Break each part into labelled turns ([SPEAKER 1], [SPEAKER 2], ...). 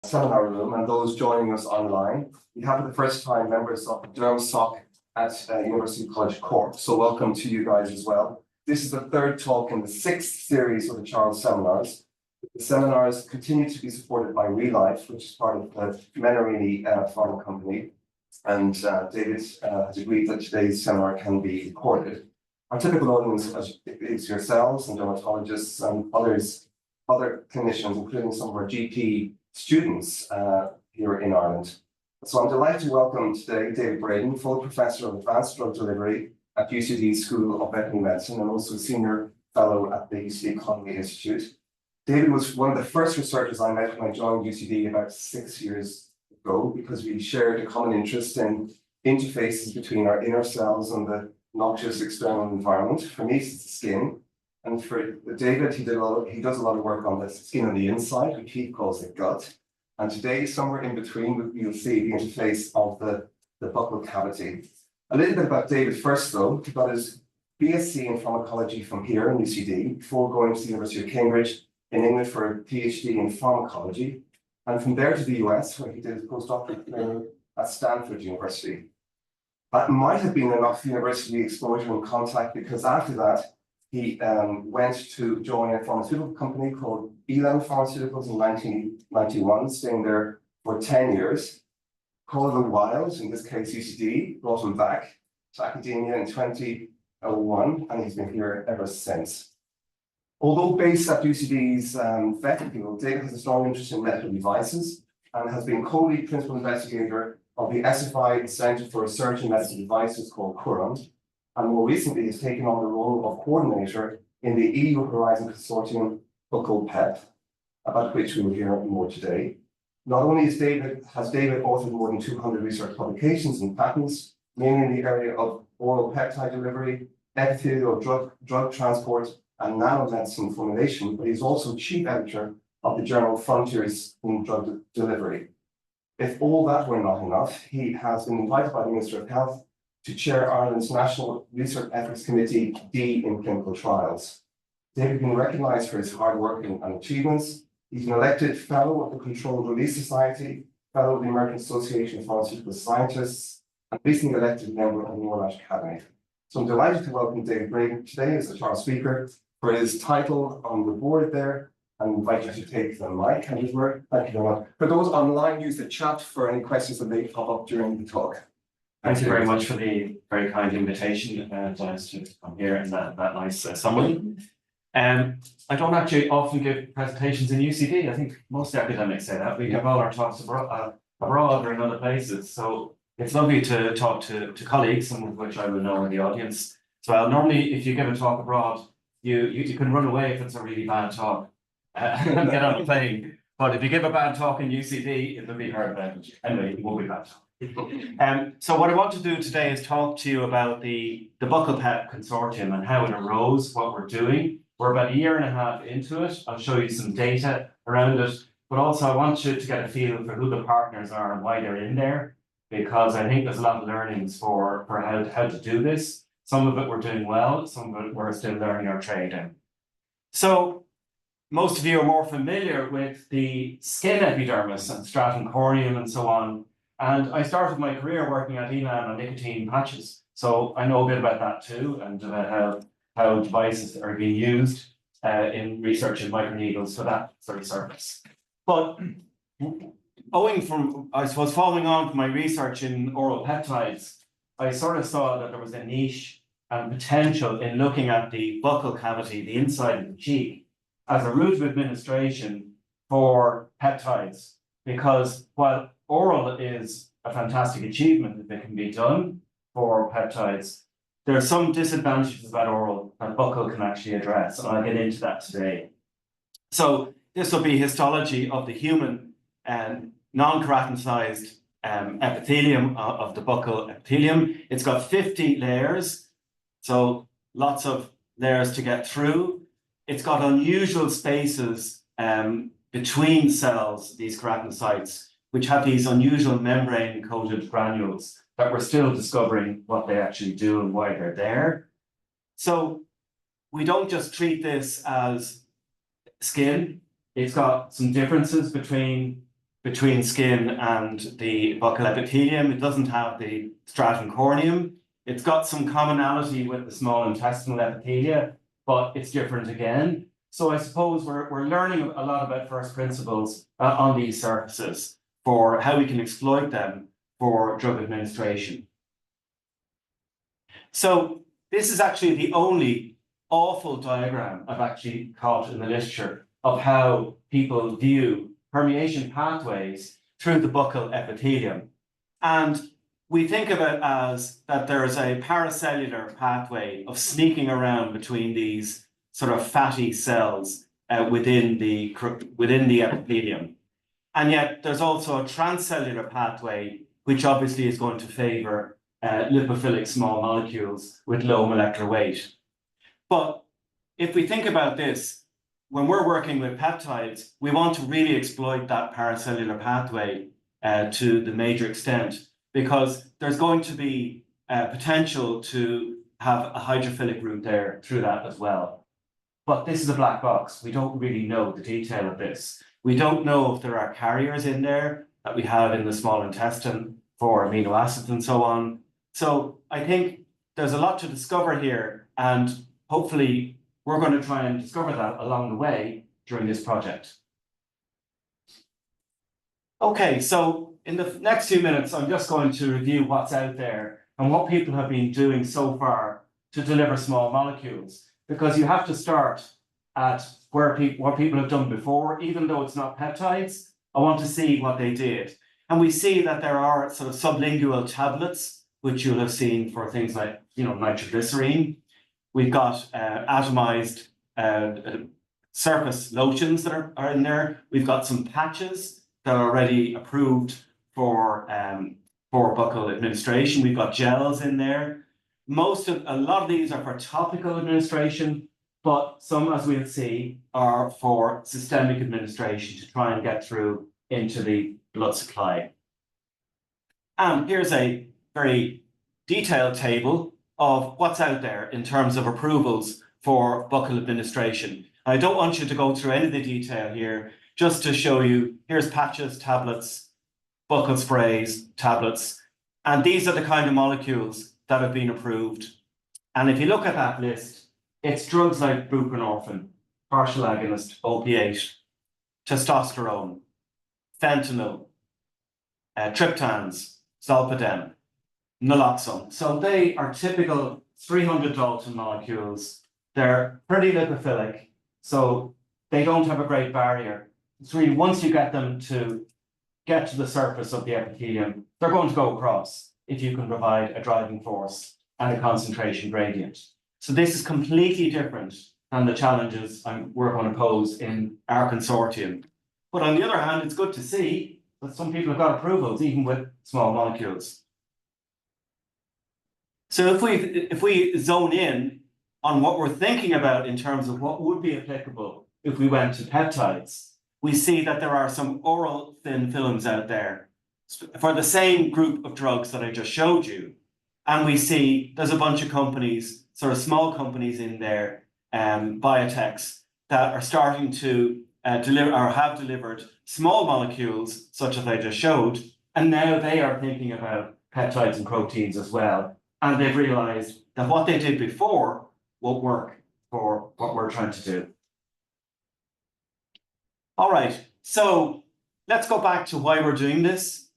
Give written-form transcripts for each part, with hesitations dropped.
[SPEAKER 1] seminar room and those joining us online. We have for the first time members of the Durham SOC at University College Cork. So welcome to you guys as well. This is the third talk in the 6th series of the Charles seminars. The seminars continue to be supported by Relife, which is part of the Menarini pharma company. And David has agreed that today's seminar can be recorded. Our typical audience is yourselves and dermatologists and other clinicians, including some of our GP students here in Ireland. So I'm delighted to welcome today David Brayden, full professor of advanced drug delivery at UCD School of Veterinary Medicine and also senior fellow at the UCD Economy Institute. David was one of the first researchers I met when I joined UCD about 6 years ago because we shared a common interest in interfaces between our inner cells and the noxious external environment. For me, it's the skin. And for David, he does a lot of work on the skin on the inside, which he calls the gut. And today, somewhere in between, you'll see the interface of the buccal cavity. A little bit about David first, though. He got his BSc in pharmacology from here in UCD before going to the University of Cambridge in England for a Ph.D. in pharmacology. And from there to the US, where he did his postdoctoral training at Stanford University. That might have been enough university exposure and contact because after that, he went to join a pharmaceutical company called Elan Pharmaceuticals in 1991, staying there for 10 years. Colin Wiles, in this case UCD, brought him back to academia in 2001, and he's been here ever since. Although based at UCD's vet field, David has a strong interest in medical devices and has been co-lead principal investigator of the SFI Centre for Research in Medical Devices called Current, and more recently has taken on the role of coordinator in the EU Horizon consortium BUCCAL-PEP, about which we will hear more today. Not only has David authored more than 200 research publications and patents, mainly in the area of oral peptide delivery, epithelial drug transport, and nanomedicine formulation, but he's also chief editor of the journal Frontiers in Drug Delivery. If all that were not enough, he has been invited by the Minister of Health to chair Ireland's National Research Ethics Committee D in clinical trials. David has been recognised for his hard work and achievements. He's an elected Fellow of the Controlled Release Society, Fellow of the American Association of Pharmaceutical Scientists, and recently elected member of the Royal Academy. So I'm delighted to welcome David Brayden today as a Charles speaker for his title on the board there, and invite you to take the mic and his word. Thank you very much. For those online, use the chat for any questions that may pop up during the talk.
[SPEAKER 2] Thank you very much for the very kind invitation, Dennis, to come here in that nice summary. I don't actually often give presentations in UCD. I think most academics say that. We give all our talks abroad or in other places. So it's lovely to talk to colleagues, some of which I will know in the audience. So normally, if you give a talk abroad, you can run away if it's a really bad talk and get on a plane. But if you give a bad talk in UCD, it'll be heard then. Anyway, it won't be bad. So what I want to do today is talk to you about the BUCCAL-PEP consortium and how it arose, what we're doing. We're about 1.5 years into it. I'll show you some data around it, but also I want you to get a feel for who the partners are and why they're in there, because I think there's a lot of learnings for how to do this. Some of it we're doing well, some of it we're still learning our trade in. So most of you are more familiar with the skin epidermis and stratum corneum and so on. And I started my career working at Elan on nicotine patches. So I know a bit about that too, and about how devices are being used in research in microneedles for that sort of service. But following on from my research in oral peptides, I sort of saw that there was a niche and potential in looking at the buccal cavity, the inside of the cheek, as a route of administration for peptides. Because while oral is a fantastic achievement if it can be done for peptides, there are some disadvantages about oral that buccal can actually address, and I'll get into that today. So this will be histology of the human non-keratinized epithelium of the buccal epithelium. It's got 50 layers, so lots of layers to get through. It's got unusual spaces between cells, these keratinocytes, which have these unusual membrane-coated granules that we're still discovering what they actually do and why they're there. So we don't just treat this as skin. It's got some differences between between skin and the buccal epithelium. It doesn't have the stratum corneum. It's got some commonality with the small intestinal epithelia, but it's different again. So I suppose we're learning a lot about first principles on these surfaces for how we can exploit them for drug administration. So this is actually the only awful diagram I've actually caught in the literature of how people view permeation pathways through the buccal epithelium. And we think of it as that there is a paracellular pathway of sneaking around between these sort of fatty cells within the epithelium. And yet there's also a transcellular pathway, which obviously is going to favor lipophilic small molecules with low molecular weight. But if we think about this, when we're working with peptides, we want to really exploit that paracellular pathway to the major extent, because there's going to be potential to have a hydrophilic route there through that as well. But this is a black box. We don't really know the detail of this. We don't know if there are carriers in there that we have in the small intestine for amino acids and so on. So I think there's a lot to discover here, and hopefully we're going to try and discover that along the way during this project. Okay, so in the next few minutes, I'm just going to review what's out there and what people have been doing so far to deliver small molecules, because you have to start at what people have done before. Even though it's not peptides, I want to see what they did. And we see that there are sort of sublingual tablets, which you'll have seen for things like, nitroglycerine. We've got atomized surface lotions that are in there. We've got some patches that are already approved for buccal administration. We've got gels in there. A lot of these are for topical administration, but some, as we'll see, are for systemic administration to try and get through into the blood supply. And here's a very detailed table of what's out there in terms of approvals for buccal administration. I don't want you to go through any of the detail here, just to show you, here's patches, tablets, buccal sprays, tablets, and these are the kind of molecules that have been approved. And if you look at that list, it's drugs like buprenorphine, partial agonist, opiate, testosterone, fentanyl, triptans, zolpidem, naloxone. So they are typical 300 Dalton molecules. They're pretty lipophilic, so they don't have a great barrier. It's really, once you get them to get to the surface of the epithelium, they're going to go across if you can provide a driving force and a concentration gradient. So this is completely different than the challenges we're going to pose in our consortium. But on the other hand, it's good to see that some people have got approvals, even with small molecules. So if we zone in on what we're thinking about in terms of what would be applicable if we went to peptides, we see that there are some oral thin films out there for the same group of drugs that I just showed you. And we see there's a bunch of companies, sort of small companies in there, biotechs, that are starting to deliver or have delivered small molecules, such as I just showed, and now they are thinking about peptides and proteins as well. And they've realized that what they did before won't work for what we're trying to do. All right, so let's go back to why we're doing this.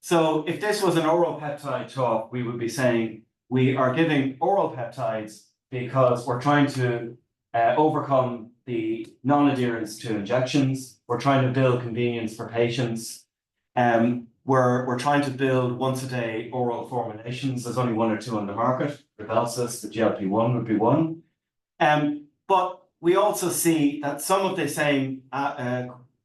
[SPEAKER 2] So if this was an oral peptide talk, we would be saying we are giving oral peptides because we're trying to overcome the non-adherence to injections. We're trying to build convenience for patients. We're trying to build once-a-day oral formulations. There's only one or two on the market. Rybelsus, the GLP-1 would be one. But we also see that some of the same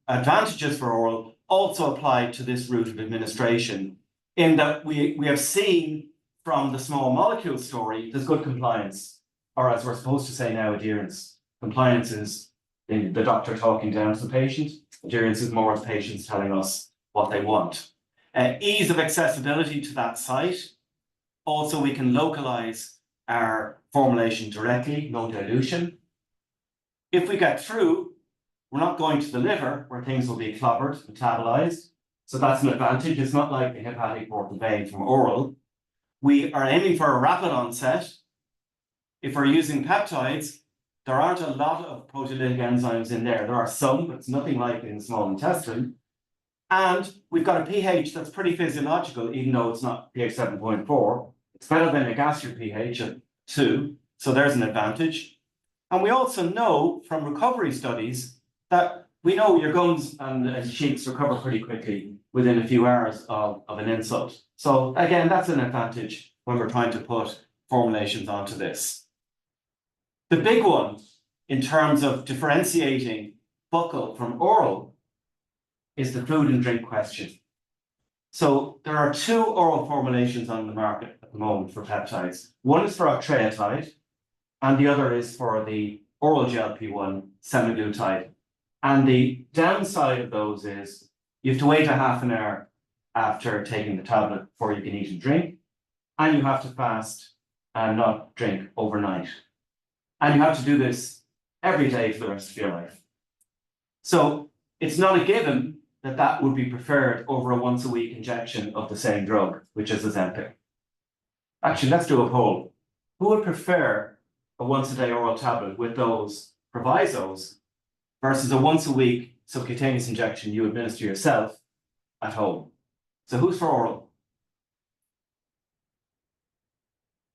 [SPEAKER 2] advantages for oral also apply to this route of administration, in that we have seen from the small molecule story, there's good compliance, or as we're supposed to say now, adherence. Compliance is the doctor talking down to the patient. Adherence is more of patients telling us what they want. Ease of accessibility to that site. Also, we can localize our formulation directly, no dilution. If we get through, we're not going to the liver where things will be clobbered, metabolized. So that's an advantage. It's not like the hepatic portal vein from oral. We are aiming for a rapid onset. If we're using peptides, there aren't a lot of proteolytic enzymes in there. There are some, but it's nothing like in the small intestine. And we've got a pH that's pretty physiological, even though it's not pH 7.4. It's better than a gastric pH at 2. So there's an advantage. And we also know from recovery studies that we know your gums and cheeks recover pretty quickly within a few hours of an insult. So again, that's an advantage when we're trying to put formulations onto this. The big one in terms of differentiating buccal from oral is the food and drink question. So there are 2 oral formulations on the market at the moment for peptides. One is for octreotide, and the other is for the oral GLP-1 semaglutide. And the downside of those is you have to wait a half an hour after taking the tablet before you can eat and drink, and you have to fast and not drink overnight. And you have to do this every day for the rest of your life. So it's not a given that that would be preferred over a once-a-week injection of the same drug, which is Ozempic. Actually, let's do a poll. Who would prefer a once-a-day oral tablet with those provisos versus a once-a-week subcutaneous injection you administer yourself at home? So who's for oral?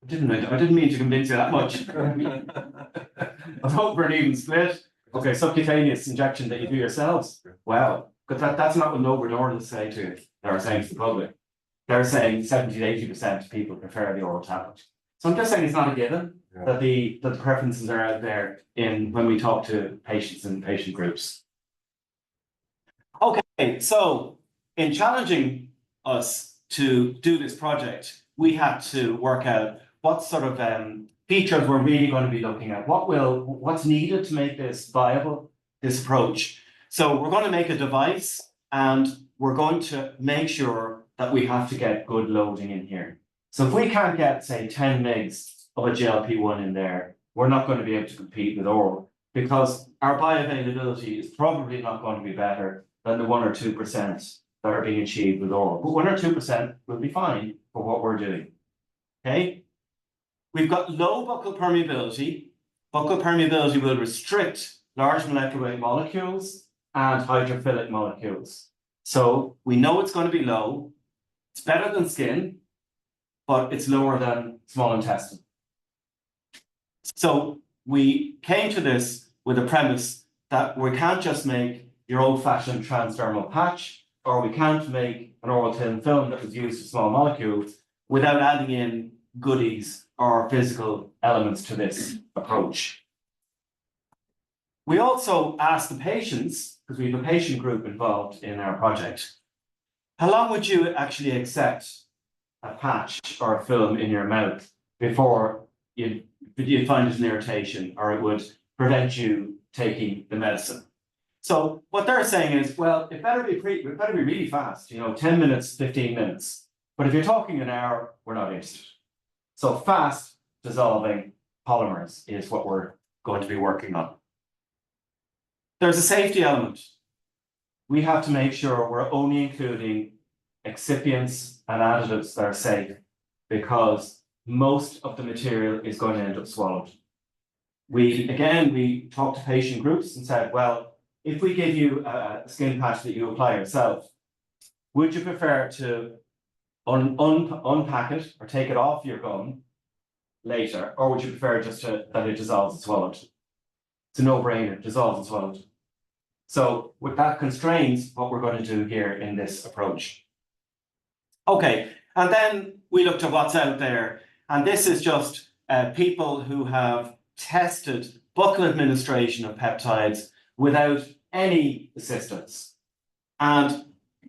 [SPEAKER 2] I didn't mean to convince you that much. I hope we're an even split. Okay, subcutaneous injection that you do yourselves. Wow, because that's not what Novo Nordisk say to you. They're saying to the public. They're saying 70 to 80% of people prefer the oral tablet. So I'm just saying it's not a given that the preferences are out there in when we talk to patients and patient groups. Okay, so in challenging us to do this project, we had to work out what sort of features we're really going to be looking at. What's needed to make this viable, this approach. So we're going to make a device, and we're going to make sure that we have to get good loading in here. So if we can't get, say, 10 mg of a GLP-1 in there, we're not going to be able to compete with oral, because our bioavailability is probably not going to be better than the 1 or 2% that are being achieved with oral. But 1 or 2% will be fine for what we're doing. Okay? We've got low buccal permeability. Buccal permeability will restrict large molecular weight molecules and hydrophilic molecules. So we know it's going to be low. It's better than skin, but it's lower than small intestine. So we came to this with a premise that we can't just make your old-fashioned transdermal patch, or we can't make an oral thin film that was used for small molecules without adding in goodies or physical elements to this approach. We also asked the patients, because we have a patient group involved in our project, how long would you actually accept a patch or a film in your mouth before you'd find it an irritation, or it would prevent you taking the medicine? So what they're saying is, well, it better be really fast, 10 minutes, 15 minutes. But if you're talking an hour, we're not interested. So fast dissolving polymers is what we're going to be working on. There's a safety element. We have to make sure we're only including excipients and additives that are safe, because most of the material is going to end up swallowed. We talked to patient groups and said, well, if we give you a skin patch that you apply yourself, would you prefer to unpack it or take it off your gum later, or would you prefer just that it dissolves and swallowed? It's a no-brainer, dissolves and swallowed. So with that constraints what we're going to do here in this approach. Okay, and then we looked at what's out there, and this is just people who have tested buccal administration of peptides without any assistance. And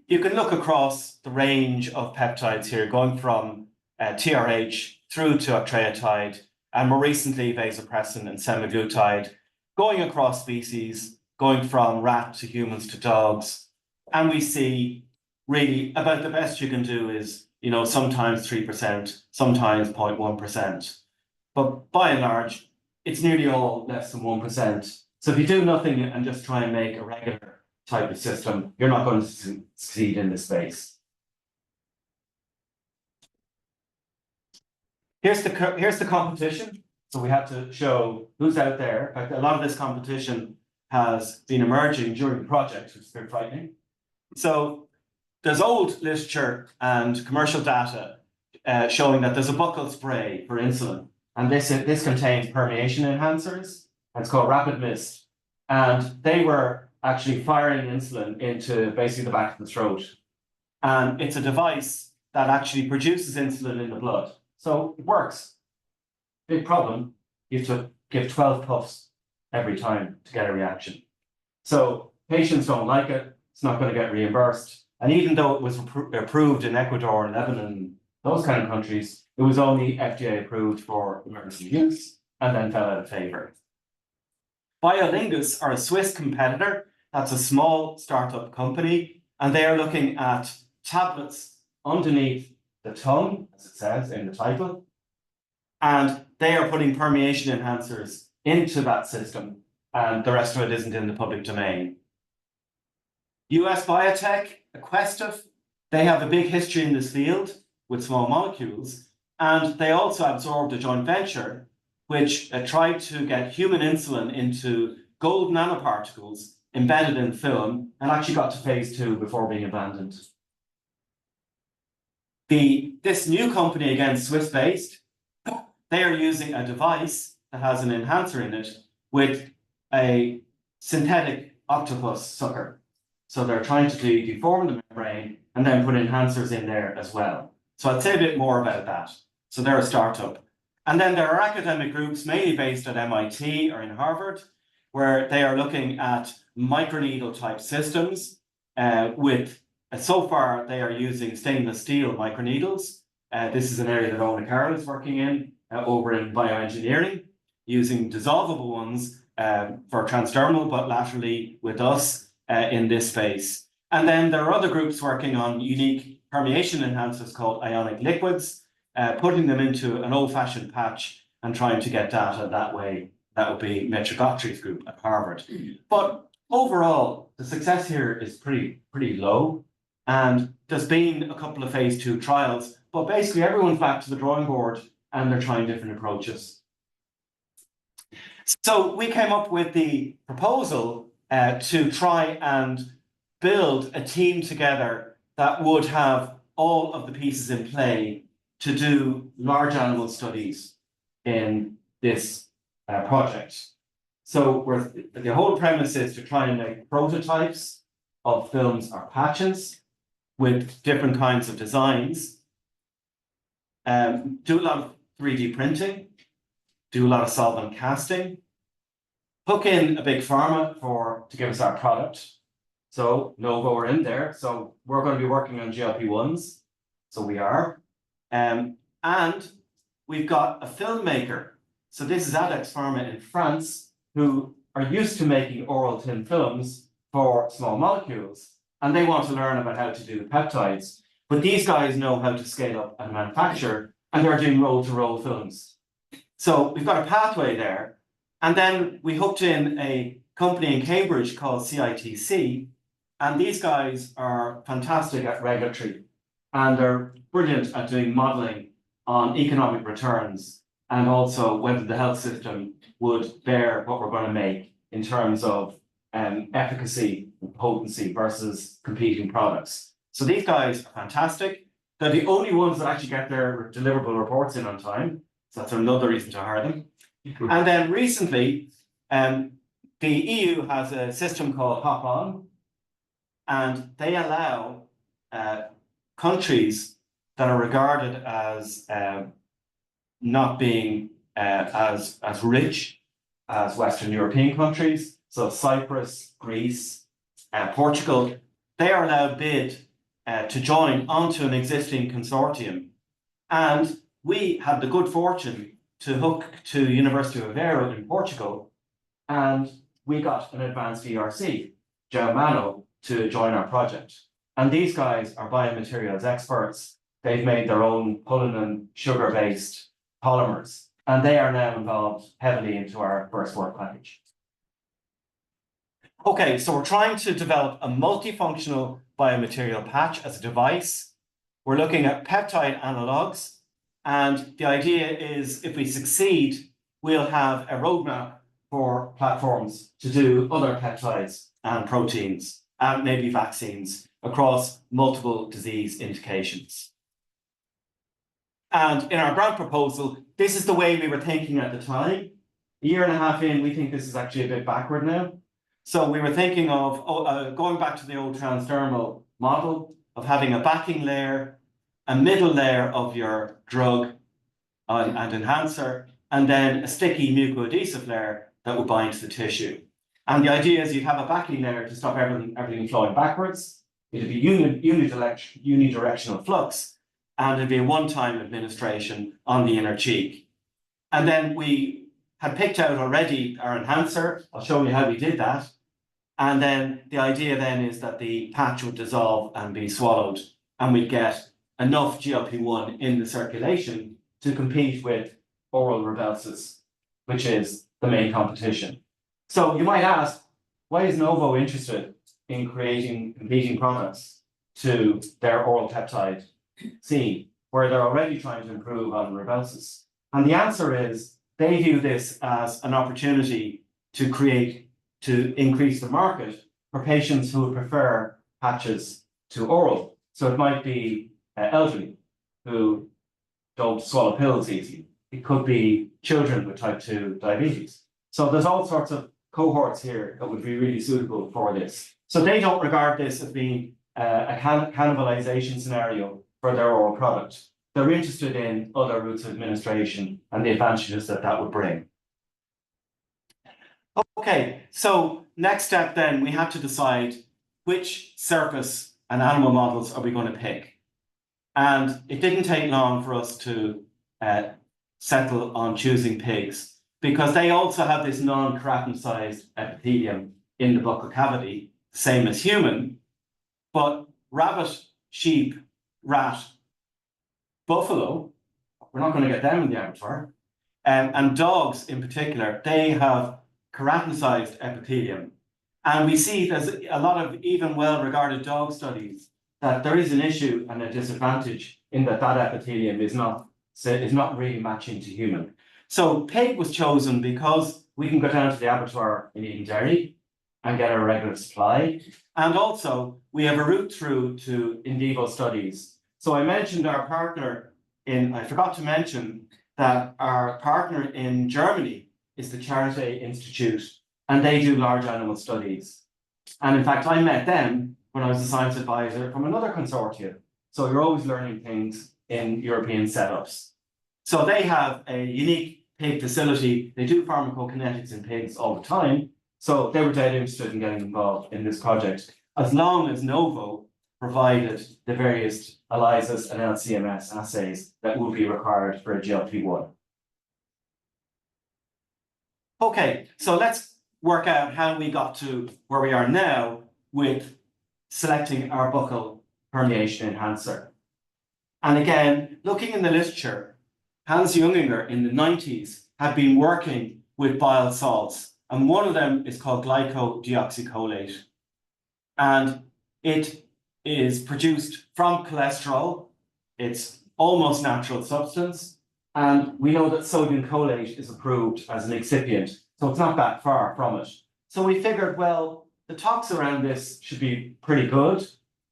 [SPEAKER 2] you can look across the range of peptides here, going from TRH through to octreotide, and more recently vasopressin and semaglutide, going across species, going from rat to humans to dogs. And we see really about the best you can do is, sometimes 3%, sometimes 0.1%. But by and large, it's nearly all less than 1%. So if you do nothing and just try and make a regular type of system, you're not going to succeed in this space. Here's the competition. So we have to show who's out there. In fact, a lot of this competition has been emerging during the project, which is very frightening. So there's old literature and commercial data showing that there's a buccal spray for insulin, and this contains permeation enhancers. It's called rapid mist, and they were actually firing insulin into basically the back of the throat. And it's a device that actually produces insulin in the blood. So it works. Big problem, you have to give 12 puffs every time to get a reaction. So patients don't like it, it's not going to get reimbursed. And even though it was approved in Ecuador and Lebanon, those kind of countries, it was only FDA approved for emergency use and then fell out of favor. Biolingus are a Swiss competitor. That's a small startup company, and they are looking at tablets underneath the tongue, as it says in the title, and they are putting permeation enhancers into that system, and the rest of it isn't in the public domain. US biotech, Aquestive, they have a big history in this field with small molecules, and they also absorbed a joint venture which tried to get human insulin into gold nanoparticles embedded in film and actually got to phase 2 before being abandoned. This new company, again, Swiss-based, they are using a device that has an enhancer in it with a synthetic octopus sucker. So they're trying to deform the membrane and then put enhancers in there as well. So I'd say a bit more about that. So they're a startup. And then there are academic groups, mainly based at MIT or in Harvard, where they are looking at microneedle type systems so far they are using stainless steel microneedles. This is an area that Owen Carroll is working in over in bioengineering, using dissolvable ones for transdermal, but laterally with us in this space. And then there are other groups working on unique permeation enhancers called ionic liquids, putting them into an old-fashioned patch and trying to get data that way. That would be Metrogottri's group at Harvard. But overall, the success here is pretty low. And there's been a couple of phase 2 trials, but basically everyone's back to the drawing board and they're trying different approaches. So we came up with the proposal to try and build a team together that would have all of the pieces in play to do large animal studies in this project. So the whole premise is to try and make prototypes of films or patches with different kinds of designs, do a lot of 3D printing, do a lot of solvent casting, hook in a big pharma to give us our product. So Novo are in there. So we're going to be working on GLP-1s. So we are. And we've got a filmmaker. So this is Adex Pharma in France, who are used to making oral thin films for small molecules. And they want to learn about how to do peptides. But these guys know how to scale up and manufacture, and they're doing roll-to-roll films. So we've got a pathway there. And then we hooked in a company in Cambridge called CITC, and these guys are fantastic at regulatory, and they're brilliant at doing modeling on economic returns and also whether the health system would bear what we're going to make in terms of efficacy and potency versus competing products. So these guys are fantastic. They're the only ones that actually get their deliverable reports in on time. So that's another reason to hire them. And then recently, the EU has a system called Hop On, and they allow countries that are regarded as not being as rich as Western European countries, so Cyprus, Greece, Portugal, they are allowed bid to join onto an existing consortium. And we had the good fortune to hook to University of Aveiro in Portugal, and we got an advanced ERC, Germano, to join our project. And these guys are biomaterials experts. They've made their own pullulan and sugar-based polymers, and they are now involved heavily into our first work package. Okay, so we're trying to develop a multifunctional biomaterial patch as a device. We're looking at peptide analogues, and the idea is if we succeed, we'll have a roadmap for platforms to do other peptides and proteins and maybe vaccines across multiple disease indications. And in our grant proposal, this is the way we were thinking at the time. A year and a half in, we think this is actually a bit backward now. So we were thinking of going back to the old transdermal model of having a backing layer, a middle layer of your drug and enhancer, and then a sticky mucoadhesive layer that would bind to the tissue. And the idea is you'd have a backing layer to stop everything flowing backwards. It'd be unidirectional flux, and it'd be a one-time administration on the inner cheek. And then we had picked out already our enhancer. I'll show you how we did that. And then the idea then is that the patch would dissolve and be swallowed, and we'd get enough GLP-1 in the circulation to compete with oral Rybelsus, which is the main competition. So you might ask, why is Novo interested in creating competing products to their oral peptide scene, where they're already trying to improve on Rybelsus? And the answer is they view this as an opportunity to increase the market for patients who would prefer patches to oral. So it might be elderly who don't swallow pills easily. It could be children with type 2 diabetes. So there's all sorts of cohorts here that would be really suitable for this. So they don't regard this as being a cannibalization scenario for their oral product. They're interested in other routes of administration and the advantages that that would bring. Okay, so next step then, we have to decide which surface and animal models are we going to pick. And it didn't take long for us to settle on choosing pigs, because they also have this non-keratin-sized epithelium in the buccal cavity, same as human, but rabbit, sheep, rat, buffalo, we're not going to get them in the abattoir, and dogs in particular, they have keratin-sized epithelium. And we see there's a lot of even well-regarded dog studies that there is an issue and a disadvantage in that epithelium is not really matching to human. So pig was chosen because we can go down to the abattoir in Edenderry and get a regular supply. And also we have a route through to in vivo studies. So I mentioned our partner I forgot to mention that our partner in Germany is the Charité Institute, and they do large animal studies. And in fact, I met them when I was a science advisor from another consortium. So you're always learning things in European setups. So they have a unique pig facility. They do pharmacokinetics in pigs all the time. So they were dead interested in getting involved in this project, as long as Novo provided the various ELISAs and LCMS assays that would be required for a GLP-1. Okay, so let's work out how we got to where we are now with selecting our buccal permeation enhancer. And again, looking in the literature, Hans Junginger in the 90s had been working with bile salts, and one of them is called glycodeoxycholate. And it is produced from cholesterol. It's almost natural substance. And we know that sodium cholate is approved as an excipient, so it's not that far from it. So we figured, well, the tox around this should be pretty good.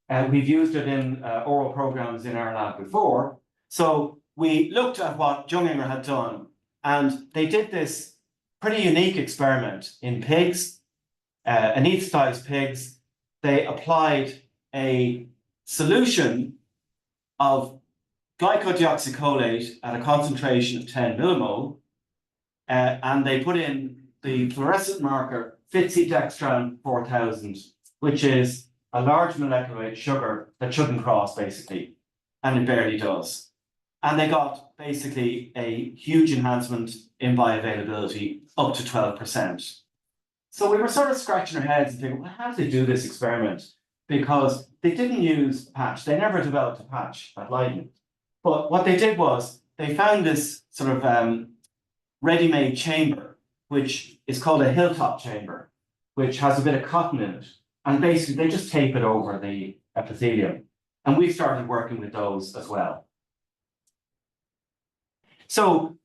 [SPEAKER 2] And we've used it in oral programs in our lab before. So we looked at what Junginger had done, and they did this pretty unique experiment in pigs, anesthetized pigs. They applied a solution of glycodeoxycholate at a concentration of 10 millimole, and they put in the fluorescent marker phytidextran 4000, which is a large molecular weight sugar that shouldn't cross, basically, and it barely does. And they got basically a huge enhancement in bioavailability, up to 12%. So we were sort of scratching our heads and thinking, well, how did they do this experiment? Because they didn't use patch. They never developed a patch at Leiden. But what they did was they found this sort of ready-made chamber, which is called a hilltop chamber. which has a bit of cotton in it. And basically, they just tape it over the epithelium. And we started working with those as well. So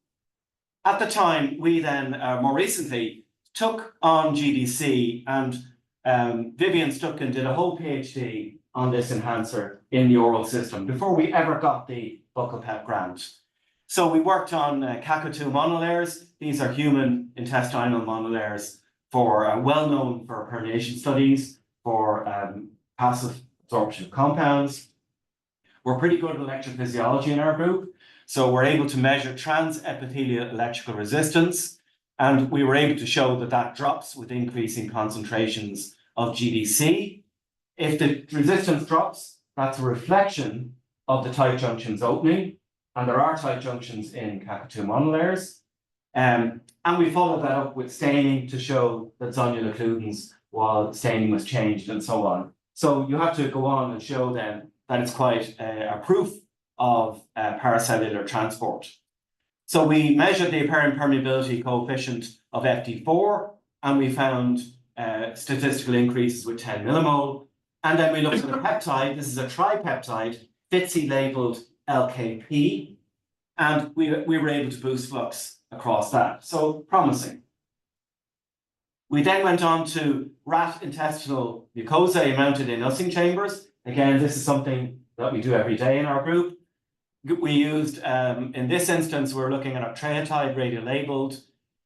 [SPEAKER 2] at the time, we then, more recently, took on GDC, and Vivian Stucken did a whole PhD on this enhancer in the oral system before we ever got the BUCCAL-PEP grant. So we worked on CACA2 monolayers. These are human intestinal monolayers well known for permeation studies, for passive absorption of compounds. We're pretty good at electrophysiology in our group, so we're able to measure trans-epithelial electrical resistance, and we were able to show that that drops with increasing concentrations of GDC. If the resistance drops, that's a reflection of the tight junctions opening, and there are tight junctions in CACA2 monolayers. And we followed that up with staining to show that zonnular occludens while staining was changed and so on. So you have to go on and show then that it's quite a proof of paracellular transport. So we measured the apparent permeability coefficient of FD4, and we found statistical increases with 10 millimole. And then we looked at a peptide. This is a tripeptide, FITC labeled LKP, and we were able to boost flux across that. So promising. We then went on to rat intestinal mucosae mounted in Ussing chambers. Again, this is something that we do every day in our group. We used, in this instance, we're looking at octreotide radiolabeled,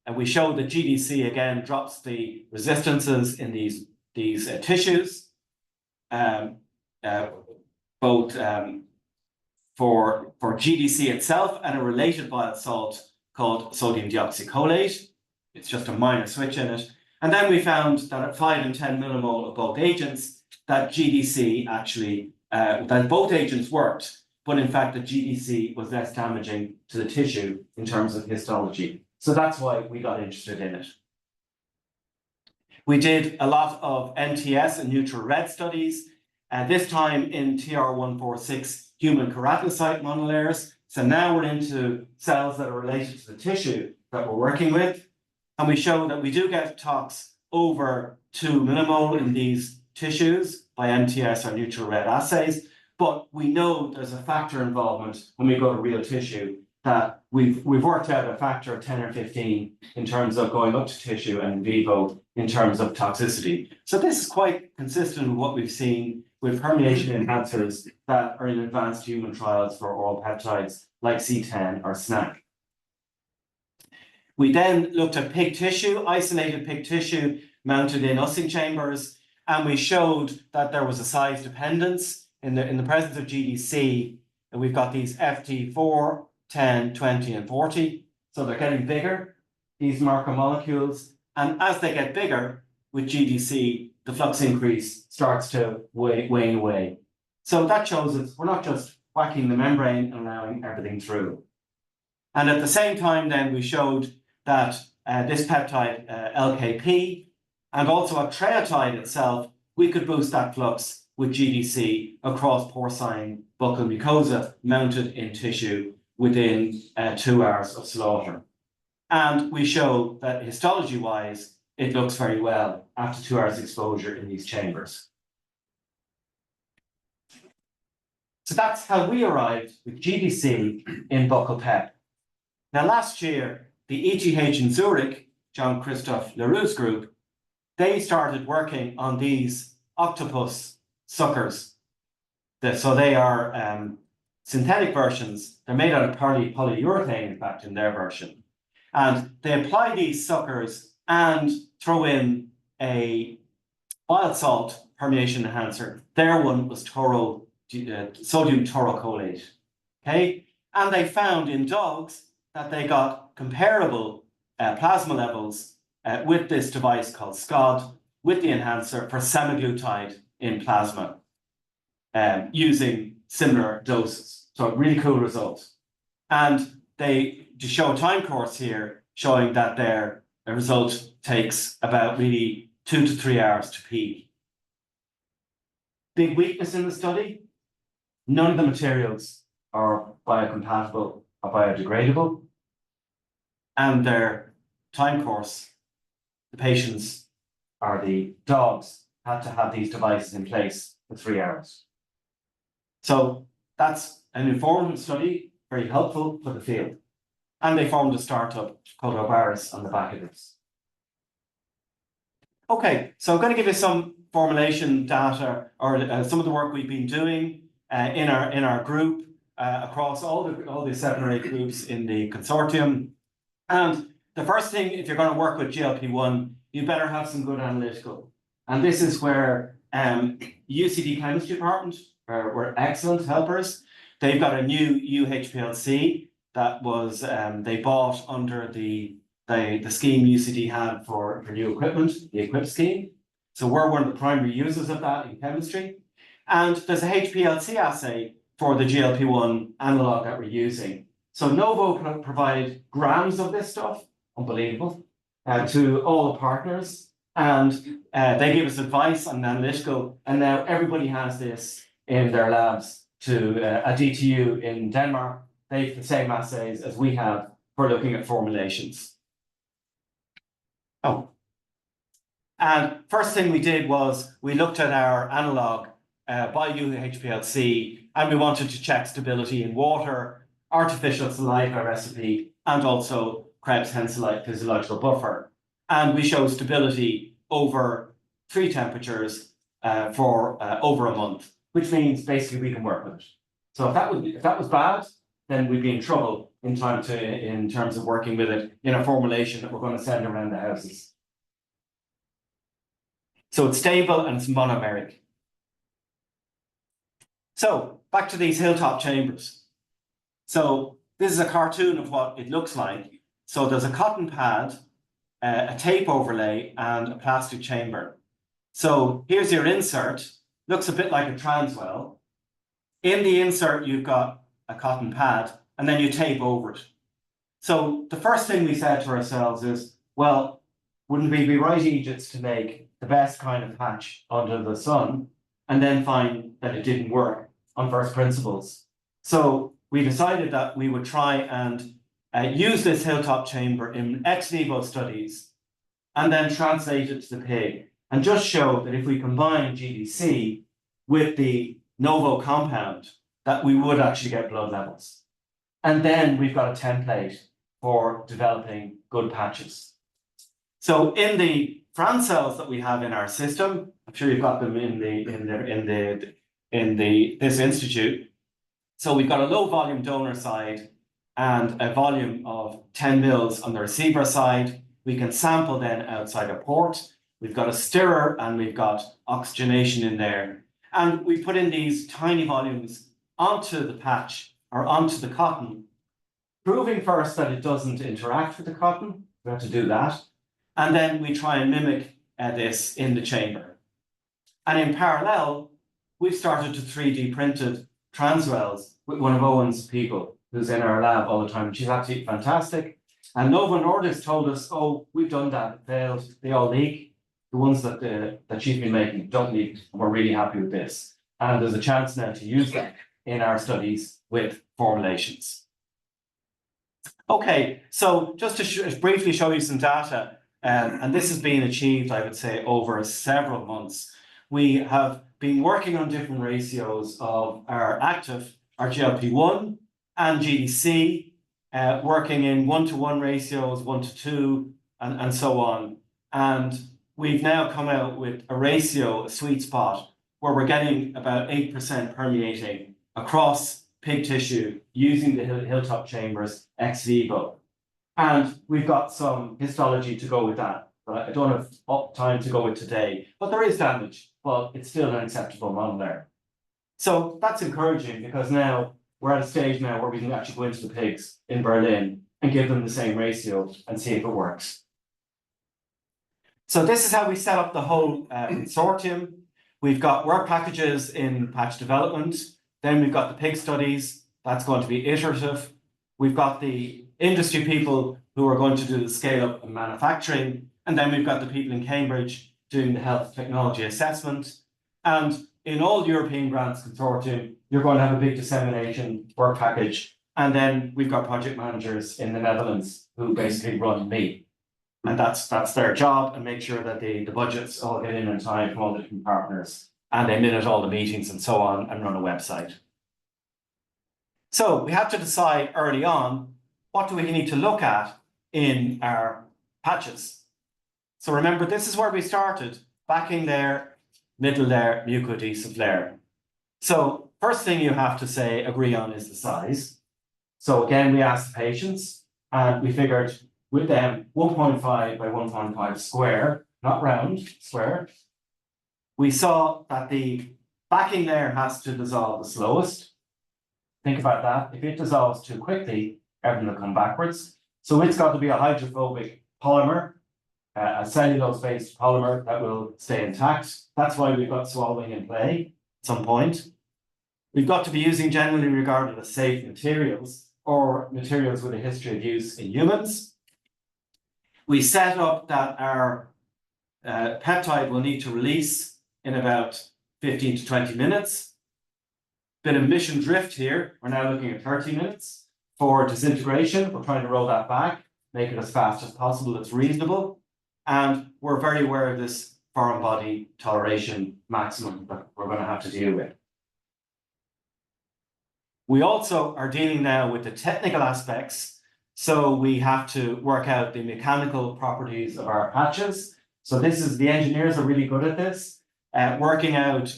[SPEAKER 2] and we showed that GDC again drops the resistances in these tissues, both for GDC itself and a related bile salt called sodium deoxycholate. It's just a minor switch in it. And then we found that at 5 and 10 millimole of both agents, that GDC actually, that both agents worked, but in fact the GDC was less damaging to the tissue in terms of histology. So that's why we got interested in it. We did a lot of NTS and neutral red studies, this time in TR146 human keratinocyte monolayers. So now we're into cells that are related to the tissue that we're working with. And we show that we do get tox over 2 millimole in these tissues by NTS or neutral red assays. But we know there's a factor involvement when we go to real tissue that we've worked out a factor of 10 or 15 in terms of going up to tissue and in vivo in terms of toxicity. So this is quite consistent with what we've seen with permeation enhancers that are in advanced human trials for oral peptides like C10 or SNAC. We then looked at pig tissue, isolated pig tissue mounted in Ussing chambers, and we showed that there was a size dependence in the presence of GDC. And we've got these FT4, 10, 20, and 40. So they're getting bigger, these macromolecules. And as they get bigger with GDC, the flux increase starts to wane away. So that shows us we're not just whacking the membrane and allowing everything through. And at the same time, then we showed that this peptide, LKP, and also octreotide itself, we could boost that flux with GDC across porcine buccal mucosa mounted in tissue within 2 hours of slaughter. And we show that histology-wise, it looks very well after 2 hours exposure in these chambers. So that's how we arrived with GDC in BUCCAL-PEP. Now, last year, the ETH in Zurich, John Christophe Leroux's group, they started working on these octopus suckers. So they are synthetic versions. They're made out of polyurethane, in fact, in their version. And they apply these suckers and throw in a bile salt permeation enhancer. Their one was sodium taurocholate. Okay? And they found in dogs that they got comparable plasma levels with this device called SCOD, with the enhancer for semaglutide in plasma, using similar doses. So really cool results. And they show a time course here showing that their result takes about really 2 to 3 hours to peak. Big weakness in the study, none of the materials are biocompatible or biodegradable. And their time course, the patients or the dogs had to have these devices in place for 3 hours. So that's an informative study, very helpful for the field. And they formed a startup called Obaris on the back of this. Okay, so I'm going to give you some formulation data or some of the work we've been doing in our group across all the 7 or 8 groups in the consortium. And the first thing, if you're going to work with GLP-1, you better have some good analytical. And this is where UCD chemistry department were excellent helpers. They've got a new UHPLC that was they bought under the scheme UCD had for new equipment, the equip scheme. So we're one of the primary users of that in chemistry. And there's a HPLC assay for the GLP-1 analog that we're using. So Novo provide grams of this stuff, unbelievable, to all the partners. And they give us advice on analytical, and now everybody has this in their labs to at DTU in Denmark. They have the same assays as we have for looking at formulations. Oh, and first thing we did was we looked at our analog by UHPLC, and we wanted to check stability in water, artificial saliva recipe, and also Krebs Henselite physiological buffer. And we showed stability over 3 temperatures for over a month, which means basically we can work with it. So if that was bad, then we'd be in trouble in terms of working with it in a formulation that we're going to send around the houses. So it's stable and it's monomeric. So back to these hilltop chambers. So this is a cartoon of what it looks like. So there's a cotton pad, a tape overlay, and a plastic chamber. So here's your insert. Looks a bit like a transwell. In the insert, you've got a cotton pad, and then you tape over it. So the first thing we said to ourselves is, well, wouldn't we be right idiots to make the best kind of patch under the sun and then find that it didn't work on first principles? So we decided that we would try and use this hilltop chamber in ex vivo studies and then translate it to the pig and just show that if we combine GDC with the Novo compound, that we would actually get blood levels. And then we've got a template for developing good patches. So in the Fran cells that we have in our system, I'm sure you've got them in this institute. So we've got a low volume donor side and a volume of 10 mils on the receiver side. We can sample then outside a port. We've got a stirrer and we've got oxygenation in there. And we put in these tiny volumes onto the patch or onto the cotton, proving first that it doesn't interact with the cotton. We have to do that. And then we try and mimic this in the chamber. And in parallel, we've started to 3D printed transwells with one of Owen's people who's in our lab all the time. She's absolutely fantastic. And Novo Nordisk told us, oh, we've done that, it failed, they all leak. The ones that she's been making don't leak, and we're really happy with this. And there's a chance now to use that in our studies with formulations. Okay, so just to briefly show you some data, and this has been achieved, I would say, over several months. We have been working on different ratios of our active, our GLP-1 and GDC, working in 1-to-1 ratios, 1-to-2, and so on. And we've now come out with a ratio, a sweet spot, where we're getting about 8% permeating across pig tissue using the hilltop chambers ex vivo. And we've got some histology to go with that, but I don't have time to go with today. But there is damage, but it's still an acceptable model there. So that's encouraging because now we're at a stage now where we can actually go into the pigs in Berlin and give them the same ratio and see if it works. So this is how we set up the whole consortium. We've got work packages in patch development. Then we've got the pig studies. That's going to be iterative. We've got the industry people who are going to do the scale up and manufacturing. And then we've got the people in Cambridge doing the health technology assessment. And in all European grants consortium, you're going to have a big dissemination work package. And then we've got project managers in the Netherlands who basically run me. And that's their job, and make sure that the budgets all get in time from all the different partners, and they minute all the meetings and so on, and run a website. So we have to decide early on, what do we need to look at in our patches? So remember, this is where we started, backing layer, middle layer, mucoadhesive layer. So first thing you have to agree on is the size. So again, we asked the patients, and we figured with them 1.5 by 1.5 square, not round, square. We saw that the backing layer has to dissolve the slowest. Think about that. If it dissolves too quickly, everything will come backwards. So it's got to be a hydrophobic polymer, a cellulose-based polymer that will stay intact. That's why we've got swallowing in play at some point. We've got to be using generally regarded as safe materials, or materials with a history of use in humans. We set up that our peptide will need to release in about 15 to 20 minutes. Bit of mission drift here. We're now looking at 30 minutes for disintegration. We're trying to roll that back, make it as fast as possible. It's reasonable. And we're very aware of this foreign body toleration maximum that we're going to have to deal with. We also are dealing now with the technical aspects. So we have to work out the mechanical properties of our patches. So the engineers are really good at this, working out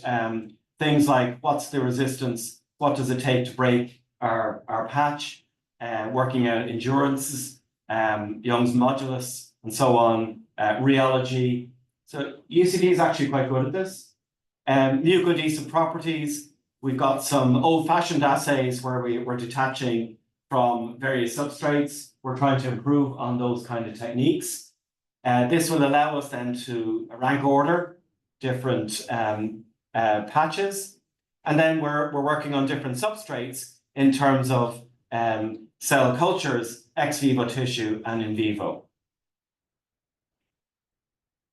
[SPEAKER 2] things like what's the resistance, what does it take to break our patch, working out endurances, Young's modulus, and so on, rheology. So UCD is actually quite good at this. Mucoadhesive properties, we've got some old-fashioned assays where we're detaching from various substrates. We're trying to improve on those kind of techniques. This will allow us then to rank order different patches. And then we're working on different substrates in terms of cell cultures, ex vivo tissue, and in vivo.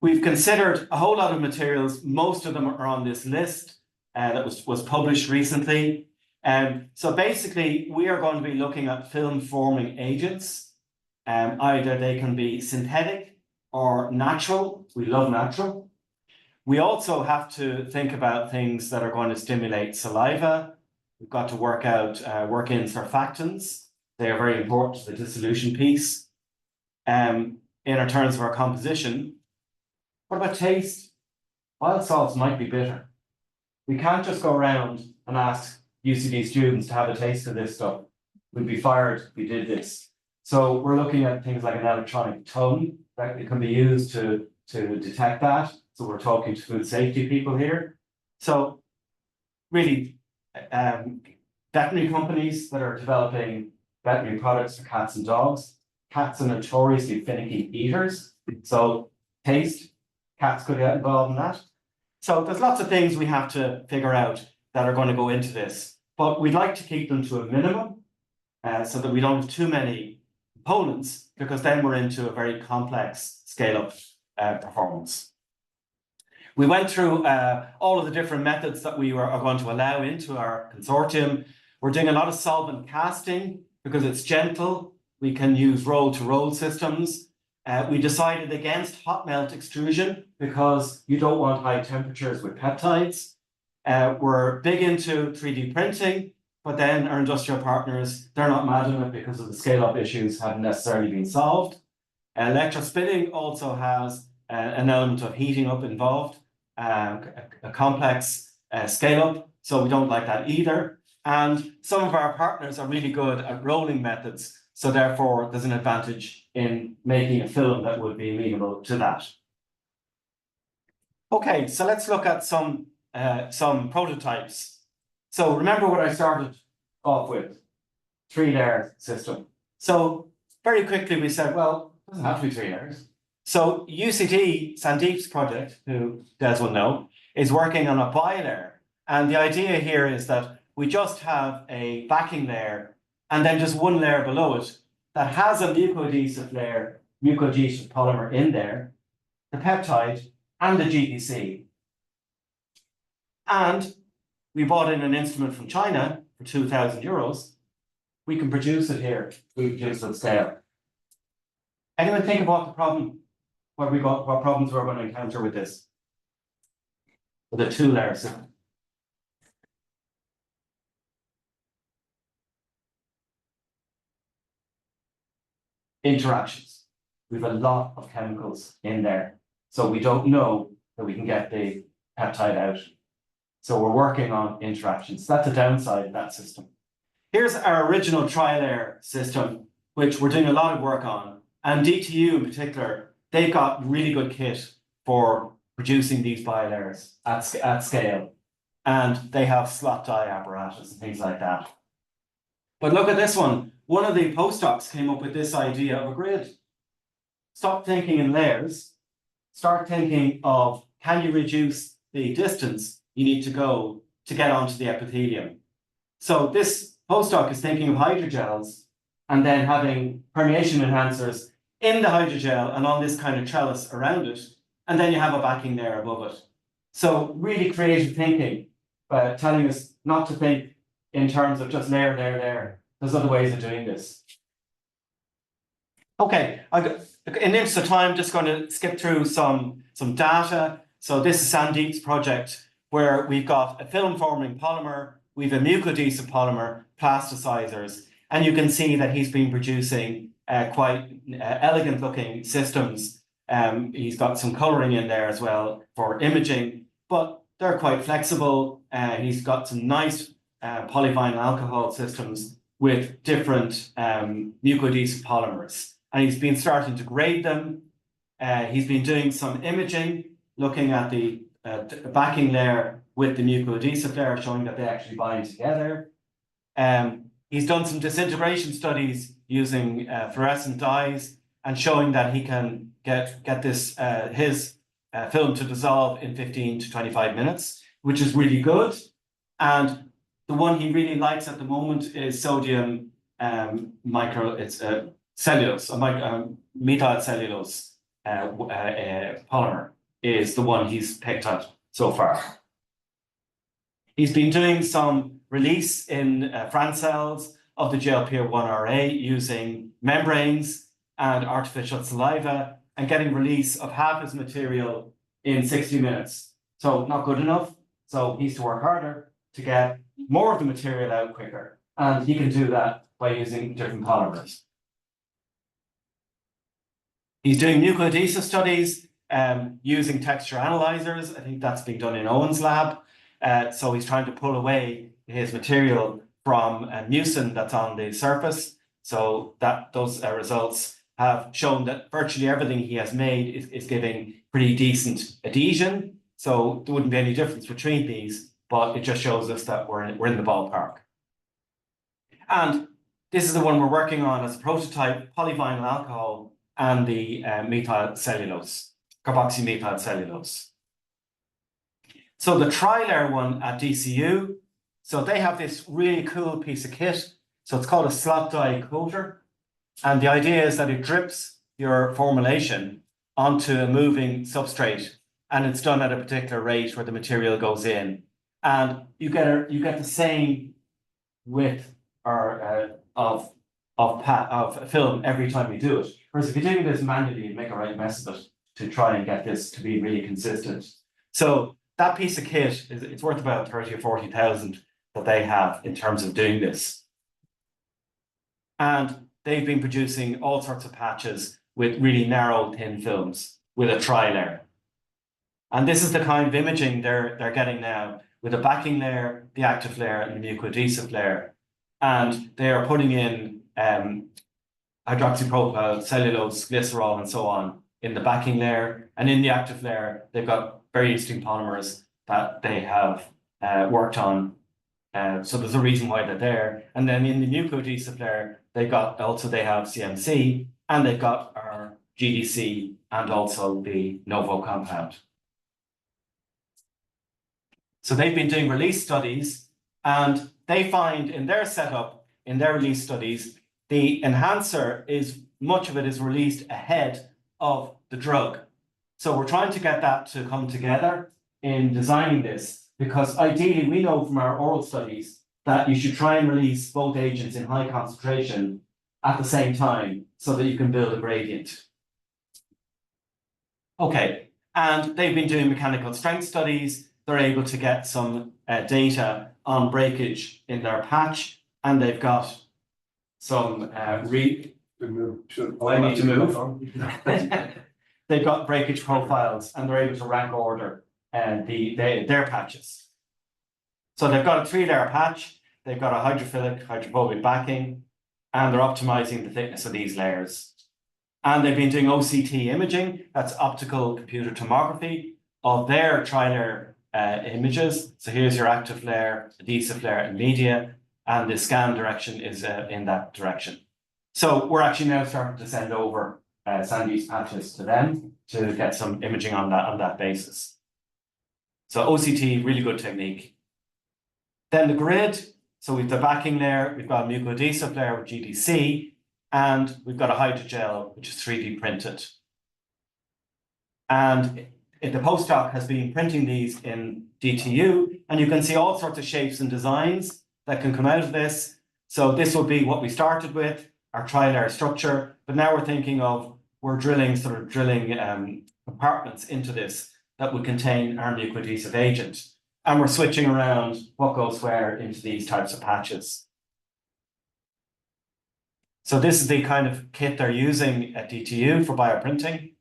[SPEAKER 2] We've considered a whole lot of materials. Most of them are on this list that was published recently. So basically, we are going to be looking at film-forming agents. Either they can be synthetic or natural. We love natural. We also have to think about things that are going to stimulate saliva. We've got to work in surfactants. They are very important to the dissolution piece. In terms of our composition, what about taste? Wild salts might be bitter. We can't just go around and ask UCD students to have a taste of this stuff. We'd be fired if we did this. So we're looking at things like an electronic tongue that can be used to detect that. So we're talking to food safety people here. So really, veterinary companies that are developing veterinary products for cats and dogs. Cats are notoriously finicky eaters. So taste, cats could get involved in that. So there's lots of things we have to figure out that are going to go into this. But we'd like to keep them to a minimum so that we don't have too many components, because then we're into a very complex scale-up performance. We went through all of the different methods that we are going to allow into our consortium. We're doing a lot of solvent casting because it's gentle. We can use roll-to-roll systems. We decided against hot melt extrusion because you don't want high temperatures with peptides. We're big into 3D printing, but then our industrial partners, they're not mad at it because of the scale-up issues haven't necessarily been solved. Electrospinning also has an element of heating up involved, a complex scale-up, so we don't like that either. And some of our partners are really good at rolling methods, so therefore there's an advantage in making a film that would be amenable to that. Okay, so let's look at some prototypes. So remember what I started off with, 3-layer system. So very quickly we said, well, it doesn't have to be 3 layers. So UCD, Sandeep's project, who Des will know, is working on a bilayer. And the idea here is that we just have a backing layer and then just one layer below it that has a mucoadhesive layer, mucoadhesive polymer in there, the peptide and the GPC. And we bought in an instrument from China for 2,000 euros. We can produce it here. We can produce it at scale. Anyone think of what the problem what problems we're going to encounter with this. With a two-layer system. Interactions. We have a lot of chemicals in there. So we don't know that we can get the peptide out. So we're working on interactions. That's the downside of that system. Here's our original tri-layer system, which we're doing a lot of work on. And DTU in particular, they've got really good kit for producing these bilayers at scale. And they have slot die apparatus and things like that. But look at this one. One of the postdocs came up with this idea of a grid. Stop thinking in layers. Start thinking of, can you reduce the distance you need to go to get onto the epithelium? So this postdoc is thinking of hydrogels and then having permeation enhancers in the hydrogel and on this kind of trellis around it. And then you have a backing layer above it. So really creative thinking, telling us not to think in terms of just layer, layer, layer. There's other ways of doing this. Okay, in the interest of time, I'm just going to skip through some data. So this is Sandeep's project where we've got a film-forming polymer, we've a mucoadhesive polymer, plasticizers, and you can see that he's been producing quite elegant-looking systems. He's got some colouring in there as well for imaging, but they're quite flexible. He's got some nice polyvinyl alcohol systems with different mucoadhesive polymers. And he's been starting to grade them. He's been doing some imaging, looking at the backing layer with the mucoadhesive layer, showing that they actually bind together. He's done some disintegration studies using fluorescent dyes and showing that he can get this his film to dissolve in 15 to 25 minutes, which is really good. And the one he really likes at the moment is sodium cellulose, methyl cellulose polymer is the one he's picked up so far. He's been doing some release in France cells of the GLP-1RA using membranes and artificial saliva and getting release of half his material in 60 minutes. So not good enough. So he needs to work harder to get more of the material out quicker. And he can do that by using different polymers. He's doing mucoadhesive studies using texture analyzers. I think that's being done in Owen's lab. So he's trying to pull away his material from mucin that's on the surface. So that those results have shown that virtually everything he has made is giving pretty decent adhesion. So there wouldn't be any difference between these, but it just shows us that we're in the ballpark. And this is the one we're working on as a prototype, polyvinyl alcohol and the methyl cellulose, carboxymethyl cellulose. So the tri-layer one at DCU, so they have this really cool piece of kit. So it's called a slot die coater. And the idea is that it drips your formulation onto a moving substrate. And it's done at a particular rate where the material goes in. And you get the same width or of film every time you do it. Whereas if you're doing this manually, you make a right mess of it to try and get this to be really consistent. So that piece of kit it's worth about 30 or 40,000 that they have in terms of doing this. And they've been producing all sorts of patches with really narrow, thin films with a tri-layer. And this is the kind of imaging they're getting now with a backing layer, the active layer, and the mucoadhesive layer. And they are putting in hydroxypropyl, cellulose, glycerol, and so on in the backing layer. And in the active layer, they've got very interesting polymers that they have worked on. So there's a reason why they're there. And then in the mucoadhesive layer, they have CMC, and they've got our GDC and also the Novo compound. So they've been doing release studies, and they find in their setup, in their release studies, the enhancer much of it is released ahead of the drug. So we're trying to get that to come together in designing this, because ideally we know from our oral studies that you should try and release both agents in high concentration at the same time so that you can build a gradient. Okay, and they've been doing mechanical strength studies. They're able to get some data on breakage in their patch, and they've got some I need to move. They've got breakage profiles, and they're able to rank order their patches. So they've got a 3-layer patch. They've got a hydrophilic, hydrophobic backing, and they're optimizing the thickness of these layers. And they've been doing OCT imaging, that's optical computer tomography, of their tri-layer images. So here's your active layer, adhesive layer, and media, and the scan direction is in that direction. So we're actually now starting to send over Sandy's patches to them to get some imaging on that basis. So OCT, really good technique. Then the grid, so we've the backing layer, we've got a mucoadhesive layer with GDC, and we've got a hydrogel, which is 3D printed. And the postdoc has been printing these in DTU, and you can see all sorts of shapes and designs that can come out of this. So this will be what we started with, our tri-layer structure, but now we're thinking of, we're drilling compartments into this that would contain our mucoadhesive agent. And we're switching around what goes where into these types of patches. So this is the kind of kit they're using at DTU for bioprinting.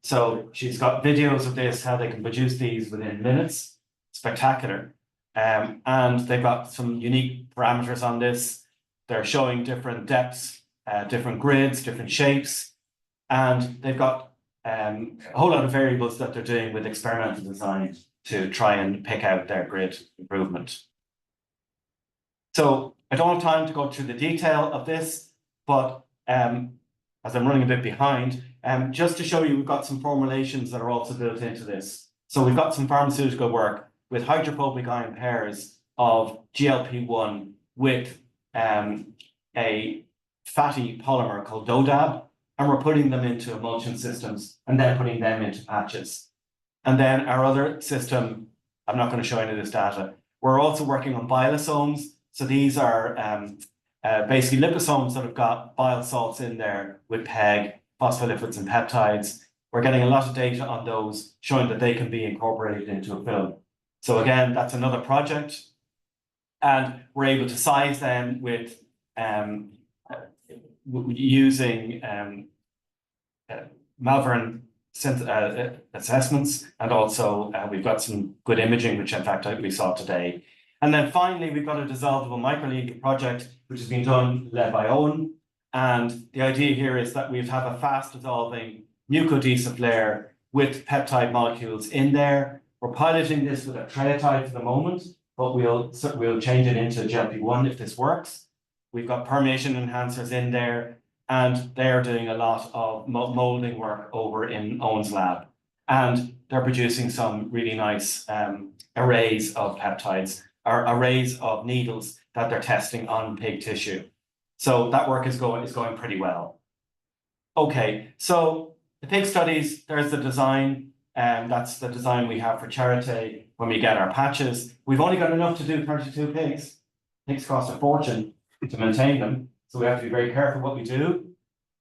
[SPEAKER 2] So she's got videos of this, how they can produce these within minutes. Spectacular. And they've got some unique parameters on this. They're showing different depths, different grids, different shapes. And they've got a whole lot of variables that they're doing with experimental design to try and pick out their grid improvement. So I don't have time to go through the detail of this, but as I'm running a bit behind, just to show you, we've got some formulations that are also built into this. So we've got some pharmaceutical work with hydrophobic ion pairs of GLP-1 with a fatty polymer called DODAB, and we're putting them into emulsion systems and then putting them into patches. And then our other system, I'm not going to show any of this data, we're also working on biolisomes. So these are basically liposomes that have got bile salts in there with PEG, phospholipids and peptides. We're getting a lot of data on those, showing that they can be incorporated into a film. So again, that's another project. And we're able to size them with using Malvern assessments, and also we've got some good imaging, which in fact we saw today. And then finally, we've got a dissolvable microlead project, which has been led by Owen. And the idea here is that we'd have a fast dissolving mucoadhesive layer with peptide molecules in there. We're piloting this with a treatide for the moment, but we'll change it into GLP-1 if this works. We've got permeation enhancers in there, and they're doing a lot of molding work over in Owen's lab. And they're producing some really nice arrays of peptides, or arrays of needles that they're testing on pig tissue. So that work is going pretty well. Okay, so the pig studies, there's the design, and that's the design we have for Charité when we get our patches. We've only got enough to do 32 pigs. Pigs cost a fortune to maintain them, so we have to be very careful what we do.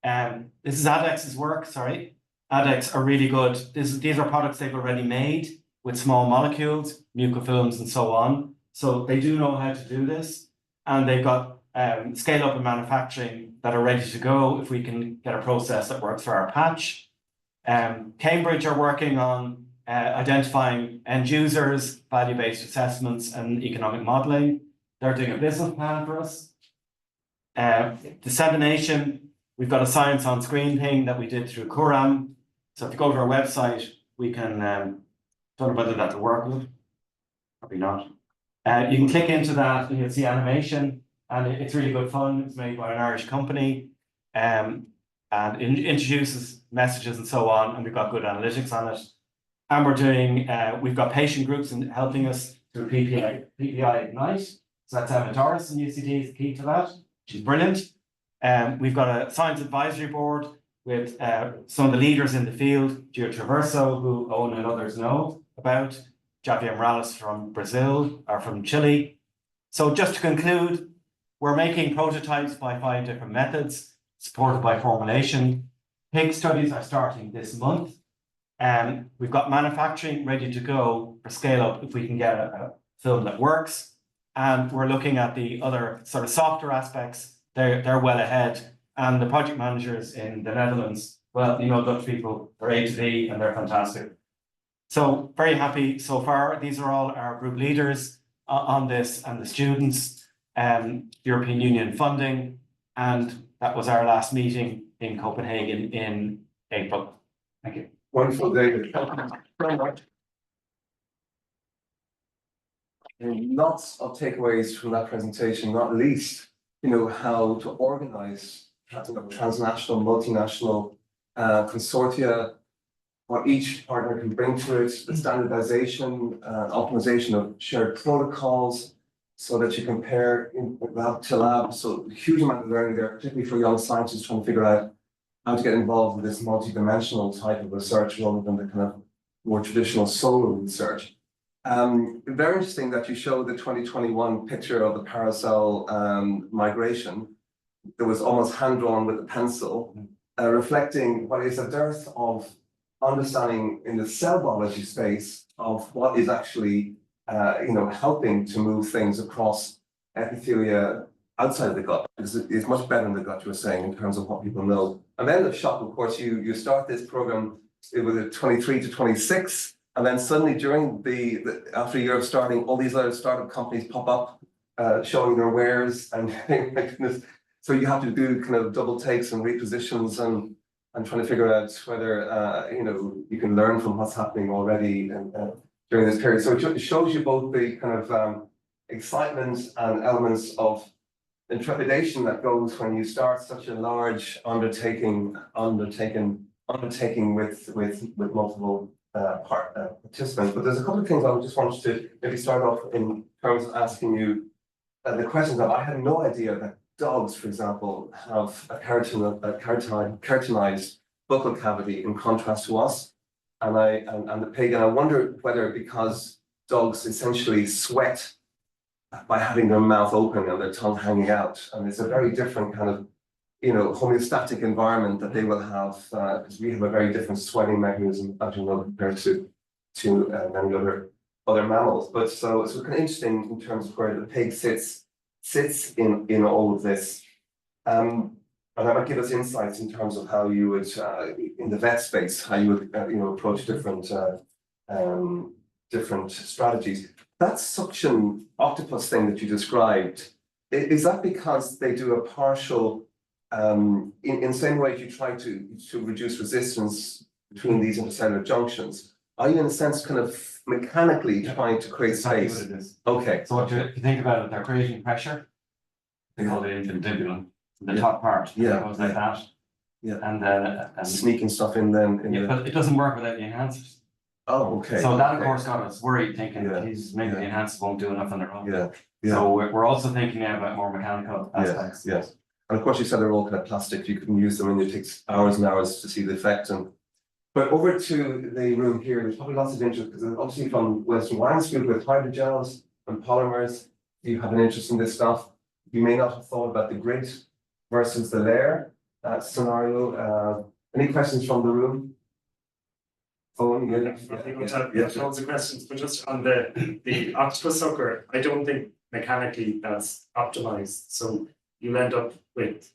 [SPEAKER 2] This is ADEX's work, sorry. ADEX are really good. These are products they've already made with small molecules, mucofilms and so on. So they do know how to do this, and they've got scale up in manufacturing that are ready to go if we can get a process that works for our patch. Cambridge are working on identifying end users, value-based assessments and economic modelling. They're doing a business plan for us. Dissemination, we've got a science on screen thing that we did through Quorum. So if you go to our website, we can, don't know whether that'll work with it. Probably not. You can click into that and you'll see animation, and it's really good fun. It's made by an Irish company, and it introduces messages and so on, and we've got good analytics on it. And we're doing, we've got patient groups and helping us through PPI Ignite. So that's Emma Doris in UCD is the key to that. She's brilliant. We've got a science advisory board with some of the leaders in the field, Gio Traverso, who Owen and others know about, Javier Morales from Brazil, or from Chile. So just to conclude, we're making prototypes by 5 different methods, supported by formulation. Pig studies are starting this month. We've got manufacturing ready to go for scale up if we can get a film that works. And we're looking at the other sort of softer aspects. They're well ahead. And the project managers in the Netherlands, well, you know, Dutch people, they're A to B and they're fantastic. So very happy so far. These are all our group leaders on this and the students, European Union funding. And that was our last meeting in Copenhagen in April. Thank you.
[SPEAKER 1] Wonderful, David. Thank you very much. And lots of takeaways from that presentation, not least, you know, how to organize transnational, multinational consortia, what each partner can bring to it, the standardization, optimization of shared protocols, so that you compare lab to lab. So huge amount of learning there, particularly for young scientists trying to figure out how to get involved in this multi-dimensional type of research rather than the kind of more traditional solo research. Very interesting that you showed the 2021 picture of the paracel migration that was almost hand-drawn with a pencil, reflecting what is a dearth of understanding in the cell biology space of what is actually you know, helping to move things across epithelia outside of the gut. It's much better in the gut, you were saying, in terms of what people know. And then the shock, of course, you start this program, it was at 23 to 26, and then suddenly during after a year of starting, all these other startup companies pop up, showing their wares, and my goodness. So you have to do kind of double takes and repositions and trying to figure out whether you know, you can learn from what's happening already during this period. So it shows you both the kind of excitement and elements of intrepidation that goes when you start such a large undertaking with multiple participants. But there's a couple of things I just wanted to maybe start off in terms of asking you the questions that I had no idea that dogs, for example, have a keratinized buccal cavity in contrast to us, and the pig. And I wonder whether because dogs essentially sweat by having their mouth open and their tongue hanging out, and it's a very different kind of, you know, homeostatic environment that they will have, because we have a very different sweating mechanism, as you know, compared to many other mammals. But so it's kind of interesting in terms of where the pig sits in all of this. And that might give us insights in terms of how you would, in the vet space, how you would, you know, approach different strategies. That suction octopus thing that you described, is that because they do a partial, in the same way you try to reduce resistance between these intercellular junctions? Are you in a sense kind of mechanically trying to create
[SPEAKER 2] Exactly
[SPEAKER 1] space?
[SPEAKER 2] what it is.
[SPEAKER 1] Okay.
[SPEAKER 2] So if you think about it, they're creating pressure. They call it infundibulum, the top part.
[SPEAKER 1] Yeah.
[SPEAKER 2] It goes like that.
[SPEAKER 1] Yeah.
[SPEAKER 2] And
[SPEAKER 1] Sneaking stuff in then.
[SPEAKER 2] but it doesn't work without the enhancers.
[SPEAKER 1] Oh, okay.
[SPEAKER 2] So that of course got us worried, thinking
[SPEAKER 1] Yeah.
[SPEAKER 2] maybe the enhancers won't do enough on their own.
[SPEAKER 1] Yeah.
[SPEAKER 2] So we're also thinking now about more mechanical aspects.
[SPEAKER 1] Yes. And of course, you said they're all kind of plastic. You can use them, and it takes hours and hours to see the effect. But over to the room here, there's probably lots of interest because obviously from Western Wine School with hydrogels and polymers, you have an interest in this stuff. You may not have thought about the grid versus the layer scenario. Any questions from the room? Oh, yeah.
[SPEAKER 3] I think we'll have lots of questions, but just on the octopus sucker, I don't think mechanically that's optimized. So you end up with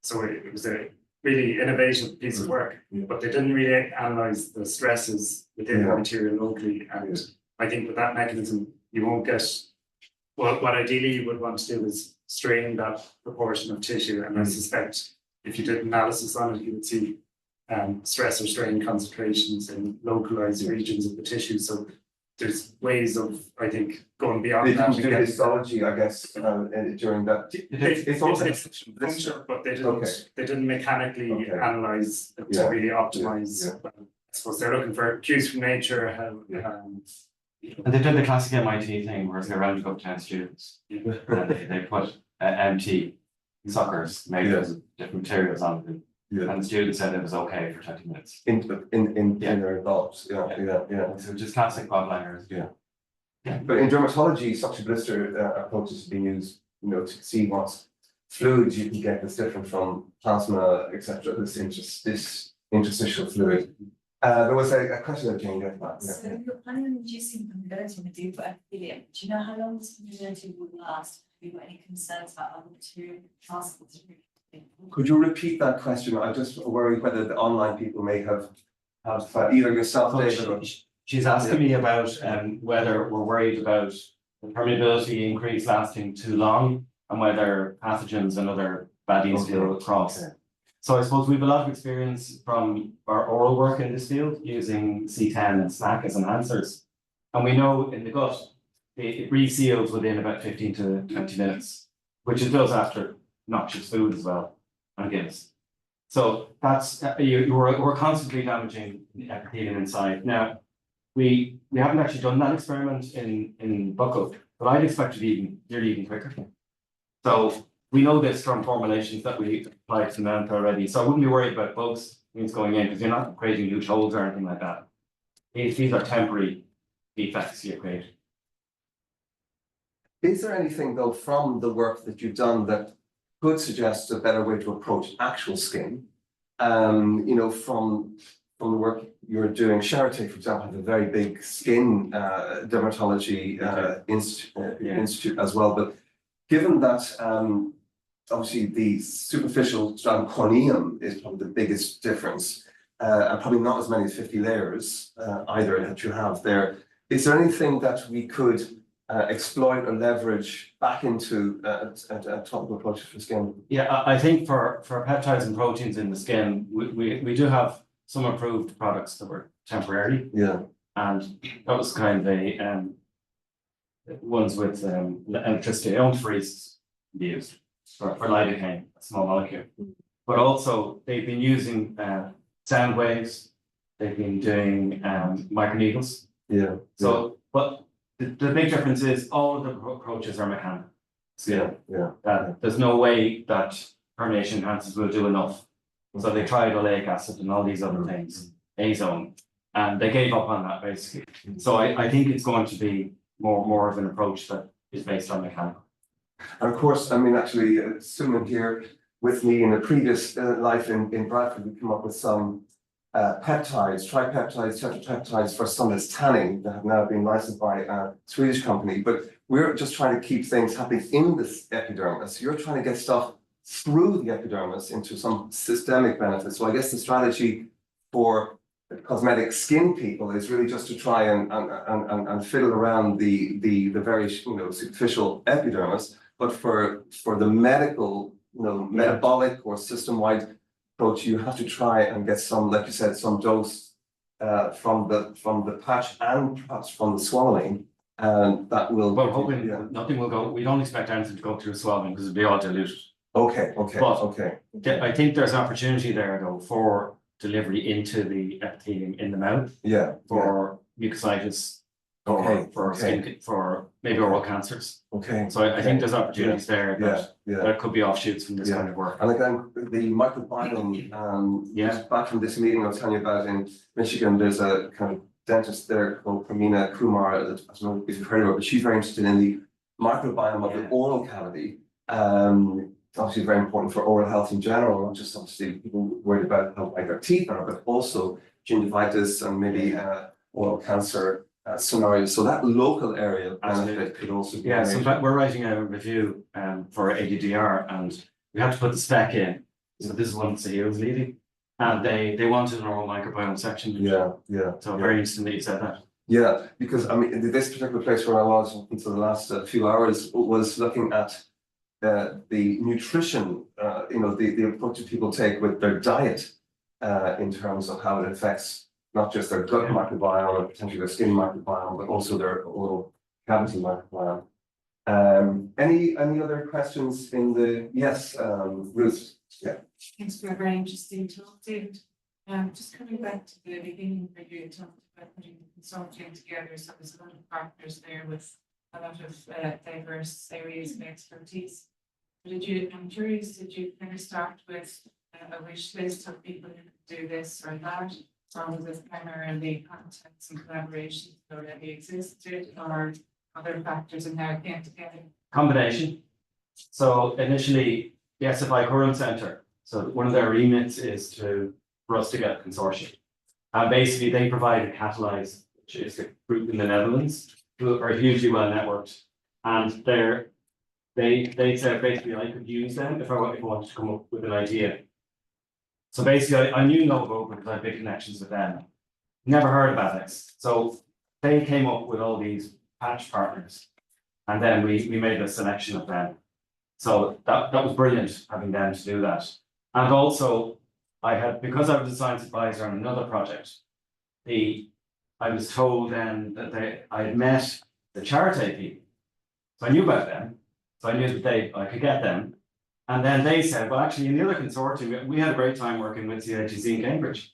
[SPEAKER 3] so it was a really innovative piece of work, but they didn't really analyze the stresses within the material locally. And I think with that mechanism, you won't get what ideally you would want to do is strain that proportion of tissue. And I suspect if you did analysis on it, you would see stress or strain concentrations in localized regions of the tissue. So there's ways of, I think, going beyond
[SPEAKER 1] They
[SPEAKER 3] that.
[SPEAKER 1] didn't do histology, I guess, during that.
[SPEAKER 3] It's also functional, but they didn't mechanically analyze it to really optimize. I suppose they're looking for cues from nature.
[SPEAKER 2] And they did the classic MIT thing where they rounded up 10 students. And they put empty suckers made of different materials on them. And the student said it was okay for 20 minutes.
[SPEAKER 1] In their adults,
[SPEAKER 2] So just classic bottlingers.
[SPEAKER 1] But in dermatology, suction blister approaches have been used, you know, to see what's fluid you can get that's different from plasma, etc. This interstitial fluid. There was a question that Jane got that.
[SPEAKER 4] So you're planning on reducing permeability with the epithelium. Do you know how long this permeability will last? Have you got any concerns about other material particles?
[SPEAKER 1] Could you repeat that question? I just worry whether the online people may have either yourself, David, or
[SPEAKER 2] She's asking me about whether we're worried about the permeability increase lasting too long and whether pathogens and other baddies will cross.
[SPEAKER 1] Okay.
[SPEAKER 2] So I suppose we have a lot of experience from our oral work in this field using C10 and SNAC as enhancers. And we know in the gut, it reseals within about 15 to 20 minutes, which it does after noxious food as well and gills. So that's, we're constantly damaging the epithelium inside. Now, we haven't actually done that experiment in buccal, but I'd expect it even quicker. So we know this from formulations that we applied to mount already. So I wouldn't be worried about bugs means going in because you're not creating huge holes or anything like that. These are temporary defects you create.
[SPEAKER 1] is there anything though from the work that you've done that could suggest a better way to approach actual skin? You know, from the work you're doing, Charité, for example, has a very big skin dermatology institute as well. But given that obviously the superficial stratum corneum is probably the biggest difference, and probably not as many as 50 layers either that you have there. Is there anything that we could exploit or leverage back into a topical approach for skin?
[SPEAKER 2] Yeah, I think for peptides and proteins in the skin, we do have some approved products that were temporary.
[SPEAKER 1] Yeah.
[SPEAKER 2] And that was kind of a ones with electricity electrophoresis be used for lidocaine, a small molecule. But also they've been using sound waves, they've been doing microneedles.
[SPEAKER 1] Yeah.
[SPEAKER 2] So, but the big difference is all of the approaches are mechanical.
[SPEAKER 1] Yeah. Yeah.
[SPEAKER 2] There's no way that permeation enhancers will do enough. So they tried oleic acid and all these other things, ozone, and they gave up on that basically. So I think it's going to be more of an approach that is based on mechanical.
[SPEAKER 1] And of course, I mean, actually, Suman here with me in a previous life in Bradford, we come up with some peptides, tripeptides, tetrapeptides for sunless tanning that have now been licensed by a Swedish company. But we're just trying to keep things happening in this epidermis. You're trying to get stuff through the epidermis into some systemic benefits. So I guess the strategy for cosmetic skin people is really just to try and fiddle around the very superficial epidermis, but for the medical, metabolic or system-wide approach, you have to try and get some, like you said, some dose from the patch and perhaps from the swallowing, and that will.
[SPEAKER 2] Well, hoping nothing will go. We don't expect anything to go through swallowing because it'll be all diluted.
[SPEAKER 1] Okay.
[SPEAKER 2] But I think there's opportunity there though for delivery into the epithelium in the mouth.
[SPEAKER 1] Yeah.
[SPEAKER 2] For mucositis. For maybe oral cancers.
[SPEAKER 1] Okay.
[SPEAKER 2] So I think there's opportunities there that could be offshoots from this kind of work.
[SPEAKER 1] And again, the microbiome, just back from this meeting I was telling you about in Michigan, there's a kind of dentist there called Pramina Kumar, I don't know if you've heard of her, but she's very interested in the microbiome of the oral cavity. Obviously very important for oral health in general, not just obviously people worried about how white their teeth are, but also gingivitis and maybe oral cancer scenarios. So that local area benefit could also be.
[SPEAKER 2] Yeah, so in fact, we're writing a review for ADDR and we have to put the spec in. So this is one CEO is leading. And they wanted an oral microbiome section.
[SPEAKER 1] Yeah.
[SPEAKER 2] So very interesting that you said that.
[SPEAKER 1] Yeah, because I mean, this particular place where I was until the last few hours was looking at the nutrition, the approach that people take with their diet in terms of how it affects not just their gut microbiome or potentially their skin microbiome, but also their oral cavity microbiome. Any other questions in the, yes, Ruth? Yeah.
[SPEAKER 4] Thanks for a very interesting talk, David. Just coming back to the beginning where you talked about putting the consortium together, so there's a lot of partners there with a lot of diverse areas of expertise. I'm curious, did you kind of start with a wish list of people who could do this or that? Or was it primarily contacts and collaborations that already existed, or other factors in how it came together?
[SPEAKER 2] Combination. So initially, SFI Current Centre. So one of their remits is for us to get a consortium. And basically they provide a catalyze, which is a group in the Netherlands, who are hugely well networked. And they said basically I could use them if I wanted to come up with an idea. So basically I knew Novo because I had big connections with them. Never heard about this. So they came up with all these patch partners. And then we made a selection of them. So that was brilliant having them to do that. And also because I was a science advisor on another project, I was told then that I had met the charity people. So I knew about them. So I knew that I could get them. And then they said, well, actually in the other consortium, we had a great time working with CIGC in Cambridge.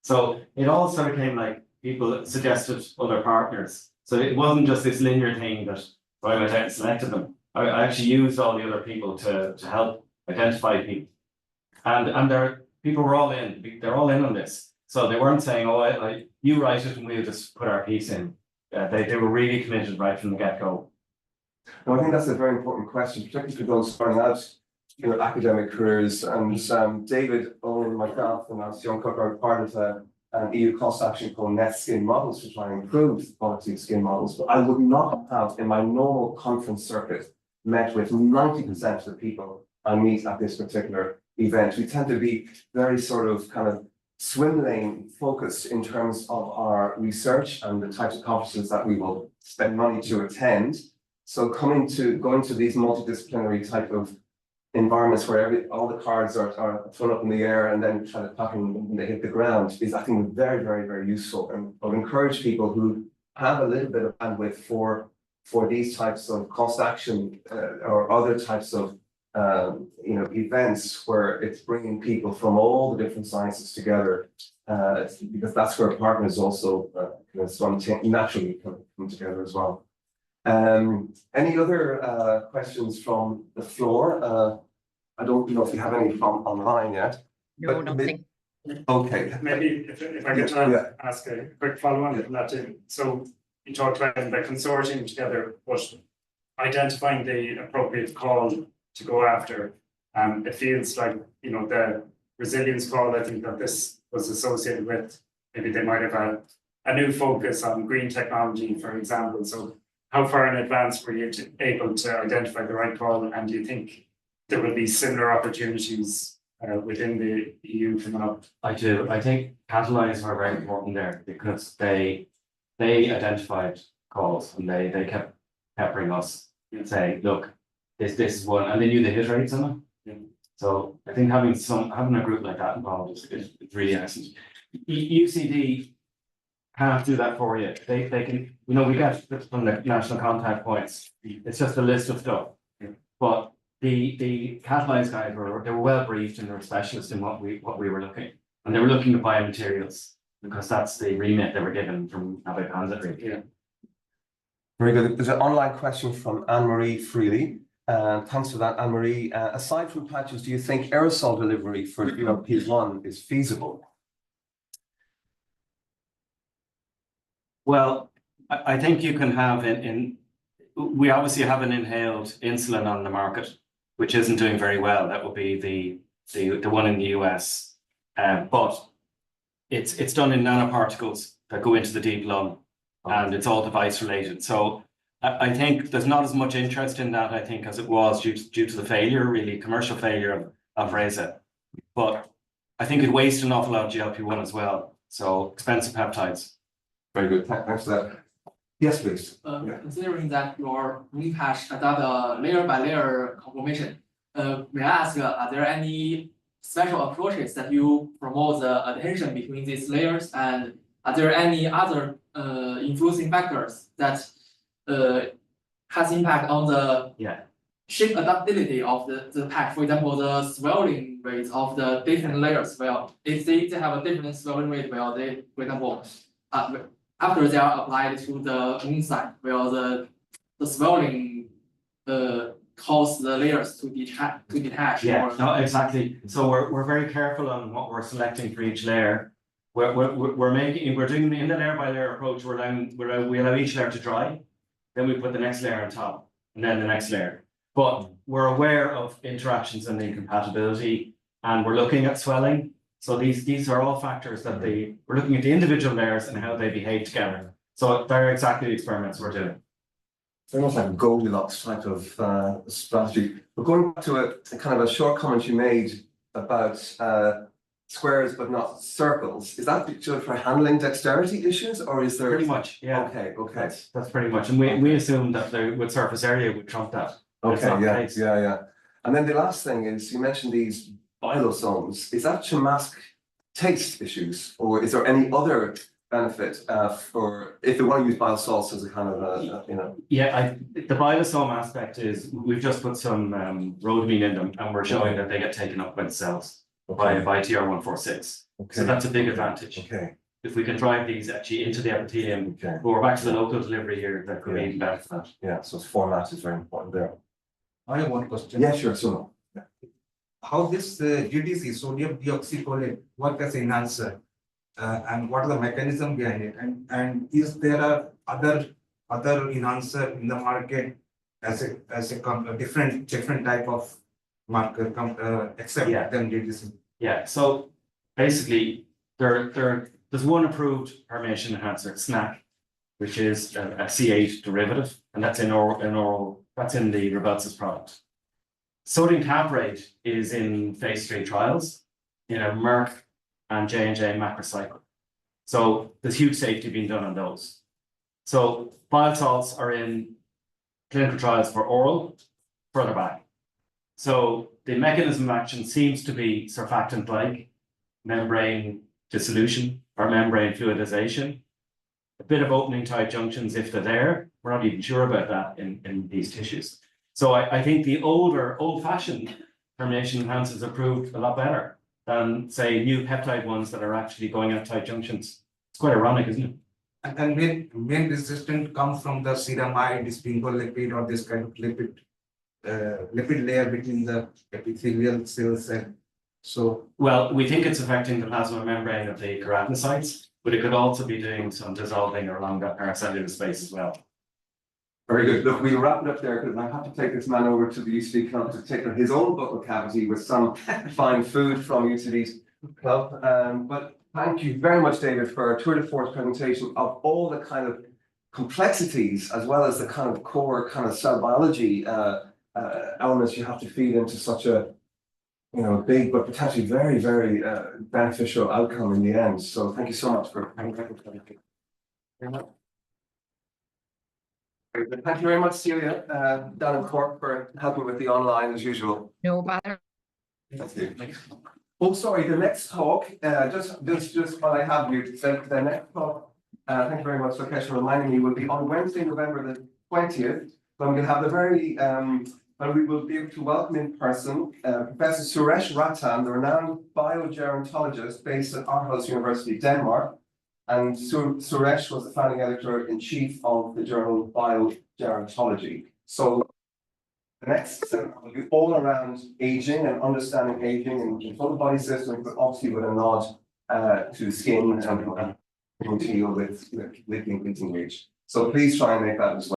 [SPEAKER 2] So it all sort of came like people suggested other partners. So it wasn't just this linear thing that I went out and selected them. I actually used all the other people to help identify people. And people were all in, they're all in on this. So they weren't saying, oh, you write it and we'll just put our piece in. They were really committed right from the get-go.
[SPEAKER 1] No, I think that's a very important question, particularly for those starting out, academic careers. And David, Owen, myself, and as Young Cook are part of an EU cost action called Net Skin Models to try and improve the quality of skin models. But I would not have, in my normal conference circuit, met with 90% of the people I meet at this particular event. We tend to be very sort of kind of swim lane focused in terms of our research and the types of conferences that we will spend money to attend. So going to these multidisciplinary type of environments where all the cards are thrown up in the air and then try to pack them when they hit the ground is, I think, very, very, very useful. And I'll encourage people who have a little bit of bandwidth for these types of cost action or other types of events where it's bringing people from all the different sciences together, because that's where partners also naturally come together as well. Any other questions from the floor? I don't know if you have any from online yet.
[SPEAKER 5] No, nothing.
[SPEAKER 1] Okay.
[SPEAKER 3] Maybe if I could ask a quick follow-on from that too. So you talked about the consortium together, but identifying the appropriate call to go after. It feels like, the resilience call, I think that this was associated with, maybe they might have a new focus on green technology, for example. So how far in advance were you able to identify the right call? And do you think there will be similar opportunities within the EU coming up?
[SPEAKER 2] I do. I think catalysts are very important there because they identified calls and they kept peppering us and saying, look, this is one, and they knew the hit rates on it.
[SPEAKER 3] Yeah.
[SPEAKER 2] So I think having a group like that involved is really excellent. UCD can't do that for you. They can, we get from the national contact points. It's just a list of stuff.
[SPEAKER 3] Yeah.
[SPEAKER 2] But the catalyze guys they were well briefed and they were specialists in what we were looking, and they were looking at biomaterials because that's the remit they were given from Abbey Panzer.
[SPEAKER 3] Yeah.
[SPEAKER 1] Very good. There's an online question from Anne-Marie Freely. Thanks for that, Anne-Marie. Aside from patches, do you think aerosol delivery for ULP1 is feasible?
[SPEAKER 2] Well, I think you can have we obviously have an inhaled insulin on the market, which isn't doing very well. That would be the one in the US. But it's done in nanoparticles that go into the deep lung, and it's all device related. So I think there's not as much interest in that, I think, as it was due to the failure, really commercial failure of Reza. But I think it wastes an awful lot of GLP-1 as well. So expensive peptides.
[SPEAKER 1] Very good. Thanks for that. Yes, please.
[SPEAKER 6] Considering that your green patch adopt a layer by layer conformation, may I ask, are there any special approaches that you promote the adhesion between these layers, and are there any other influencing factors that has impact on the shape adaptability of the patch? For example, the swelling rate of the different layers. Well, if they have a different swelling rate, well, they, for example, after they are applied to the wound site, well, the swelling cause the layers to detach.
[SPEAKER 2] Yeah, no, exactly. So we're very careful on what we're selecting for each layer. We're doing in the layer by layer approach. We allow each layer to dry, then we put the next layer on top, and then the next layer. But we're aware of interactions and incompatibility, and we're looking at swelling. So these are all factors that we're looking at the individual layers and how they behave together. So they're exactly the experiments we're doing.
[SPEAKER 1] Very much like a Goldilocks type of strategy. But going back to a kind of a short comment you made about squares but not circles, is that just for handling dexterity issues, or is there?
[SPEAKER 2] Pretty much, yeah.
[SPEAKER 1] Okay,
[SPEAKER 2] That's pretty much, and we assume that with surface area would trump that. It's
[SPEAKER 1] okay,
[SPEAKER 2] not the
[SPEAKER 1] yeah,
[SPEAKER 2] case.
[SPEAKER 1] yeah. And then the last thing is, you mentioned these bilosomes. Is that to mask taste issues, or is there any other benefit for if you want to use bile salts as a kind of a
[SPEAKER 2] Yeah, the bilosome aspect is we've just put some rhodamine in them, and we're showing that they get taken up by the cells by TR146.
[SPEAKER 1] Okay.
[SPEAKER 2] So that's a big advantage.
[SPEAKER 1] Okay.
[SPEAKER 2] If we can drive these actually into the epithelium,
[SPEAKER 1] Okay.
[SPEAKER 2] but we're back to the local delivery here, that could be even better for that.
[SPEAKER 1] Yeah. So format is very important there.
[SPEAKER 5] I have one question.
[SPEAKER 1] Yeah, sure. So
[SPEAKER 5] How this GDC, sodium deoxycholate, work as enhancer, and what are the mechanism behind it? And is there a other enhancer in the market as a different type of marker except
[SPEAKER 2] Yeah.
[SPEAKER 5] than GDC?
[SPEAKER 2] Yeah, so basically, there's one approved permeation enhancer, SNAC, which is a C8 derivative, and that's in that's in the Rybelsus product. Sodium caprate is in phase 3 trials in a Merck and J&J macrocycle. So there's huge safety being done on those. So bile salts are in clinical trials for oral further back. So the mechanism of action seems to be surfactant-like, membrane dissolution or membrane fluidization, a bit of opening tight junctions if they're there. We're not even sure about that in these tissues. So I think the old-fashioned permeation enhancers are proved a lot better than, say, new peptide ones that are actually going at tight junctions. It's quite ironic, isn't it?
[SPEAKER 5] And main resistance comes from the ceramide, this lipid or this kind of lipid layer between the epithelial cells and so.
[SPEAKER 2] Well, we think it's affecting the plasma membrane of the keratinocytes, but it could also be doing some dissolving along that paracellular space as well.
[SPEAKER 1] very good. Look, we'll wrap it up there because I have to take this man over to the UCD club to take his own buccal cavity with some fine food from UCD's club. But thank you very much, David, for a tour de force presentation of all the kind of complexities as well as the kind of core kind of cell biology elements you have to feed into such a big but potentially very, very beneficial outcome in the end. So thank you so much for Thank you very much, Celia, down in Cork, for helping with the online as usual.
[SPEAKER 7] No bother.
[SPEAKER 1] Thank you. Oh, sorry, the next talk, just while I have you, the next talk, thank you very much, Rakesh, for reminding me, will be on Wednesday, November the 20th, when we'll have the very, when we will be able to welcome in person Professor Suresh Rattan, the renowned biogerontologist based at Aarhus University, Denmark. And Suresh was the founding editor-in-chief of the journal Biogerontology. So the next seminar will be all around aging and understanding aging and the total body system, but obviously with a nod to skin and deal with increasing age. So please try and make that as well.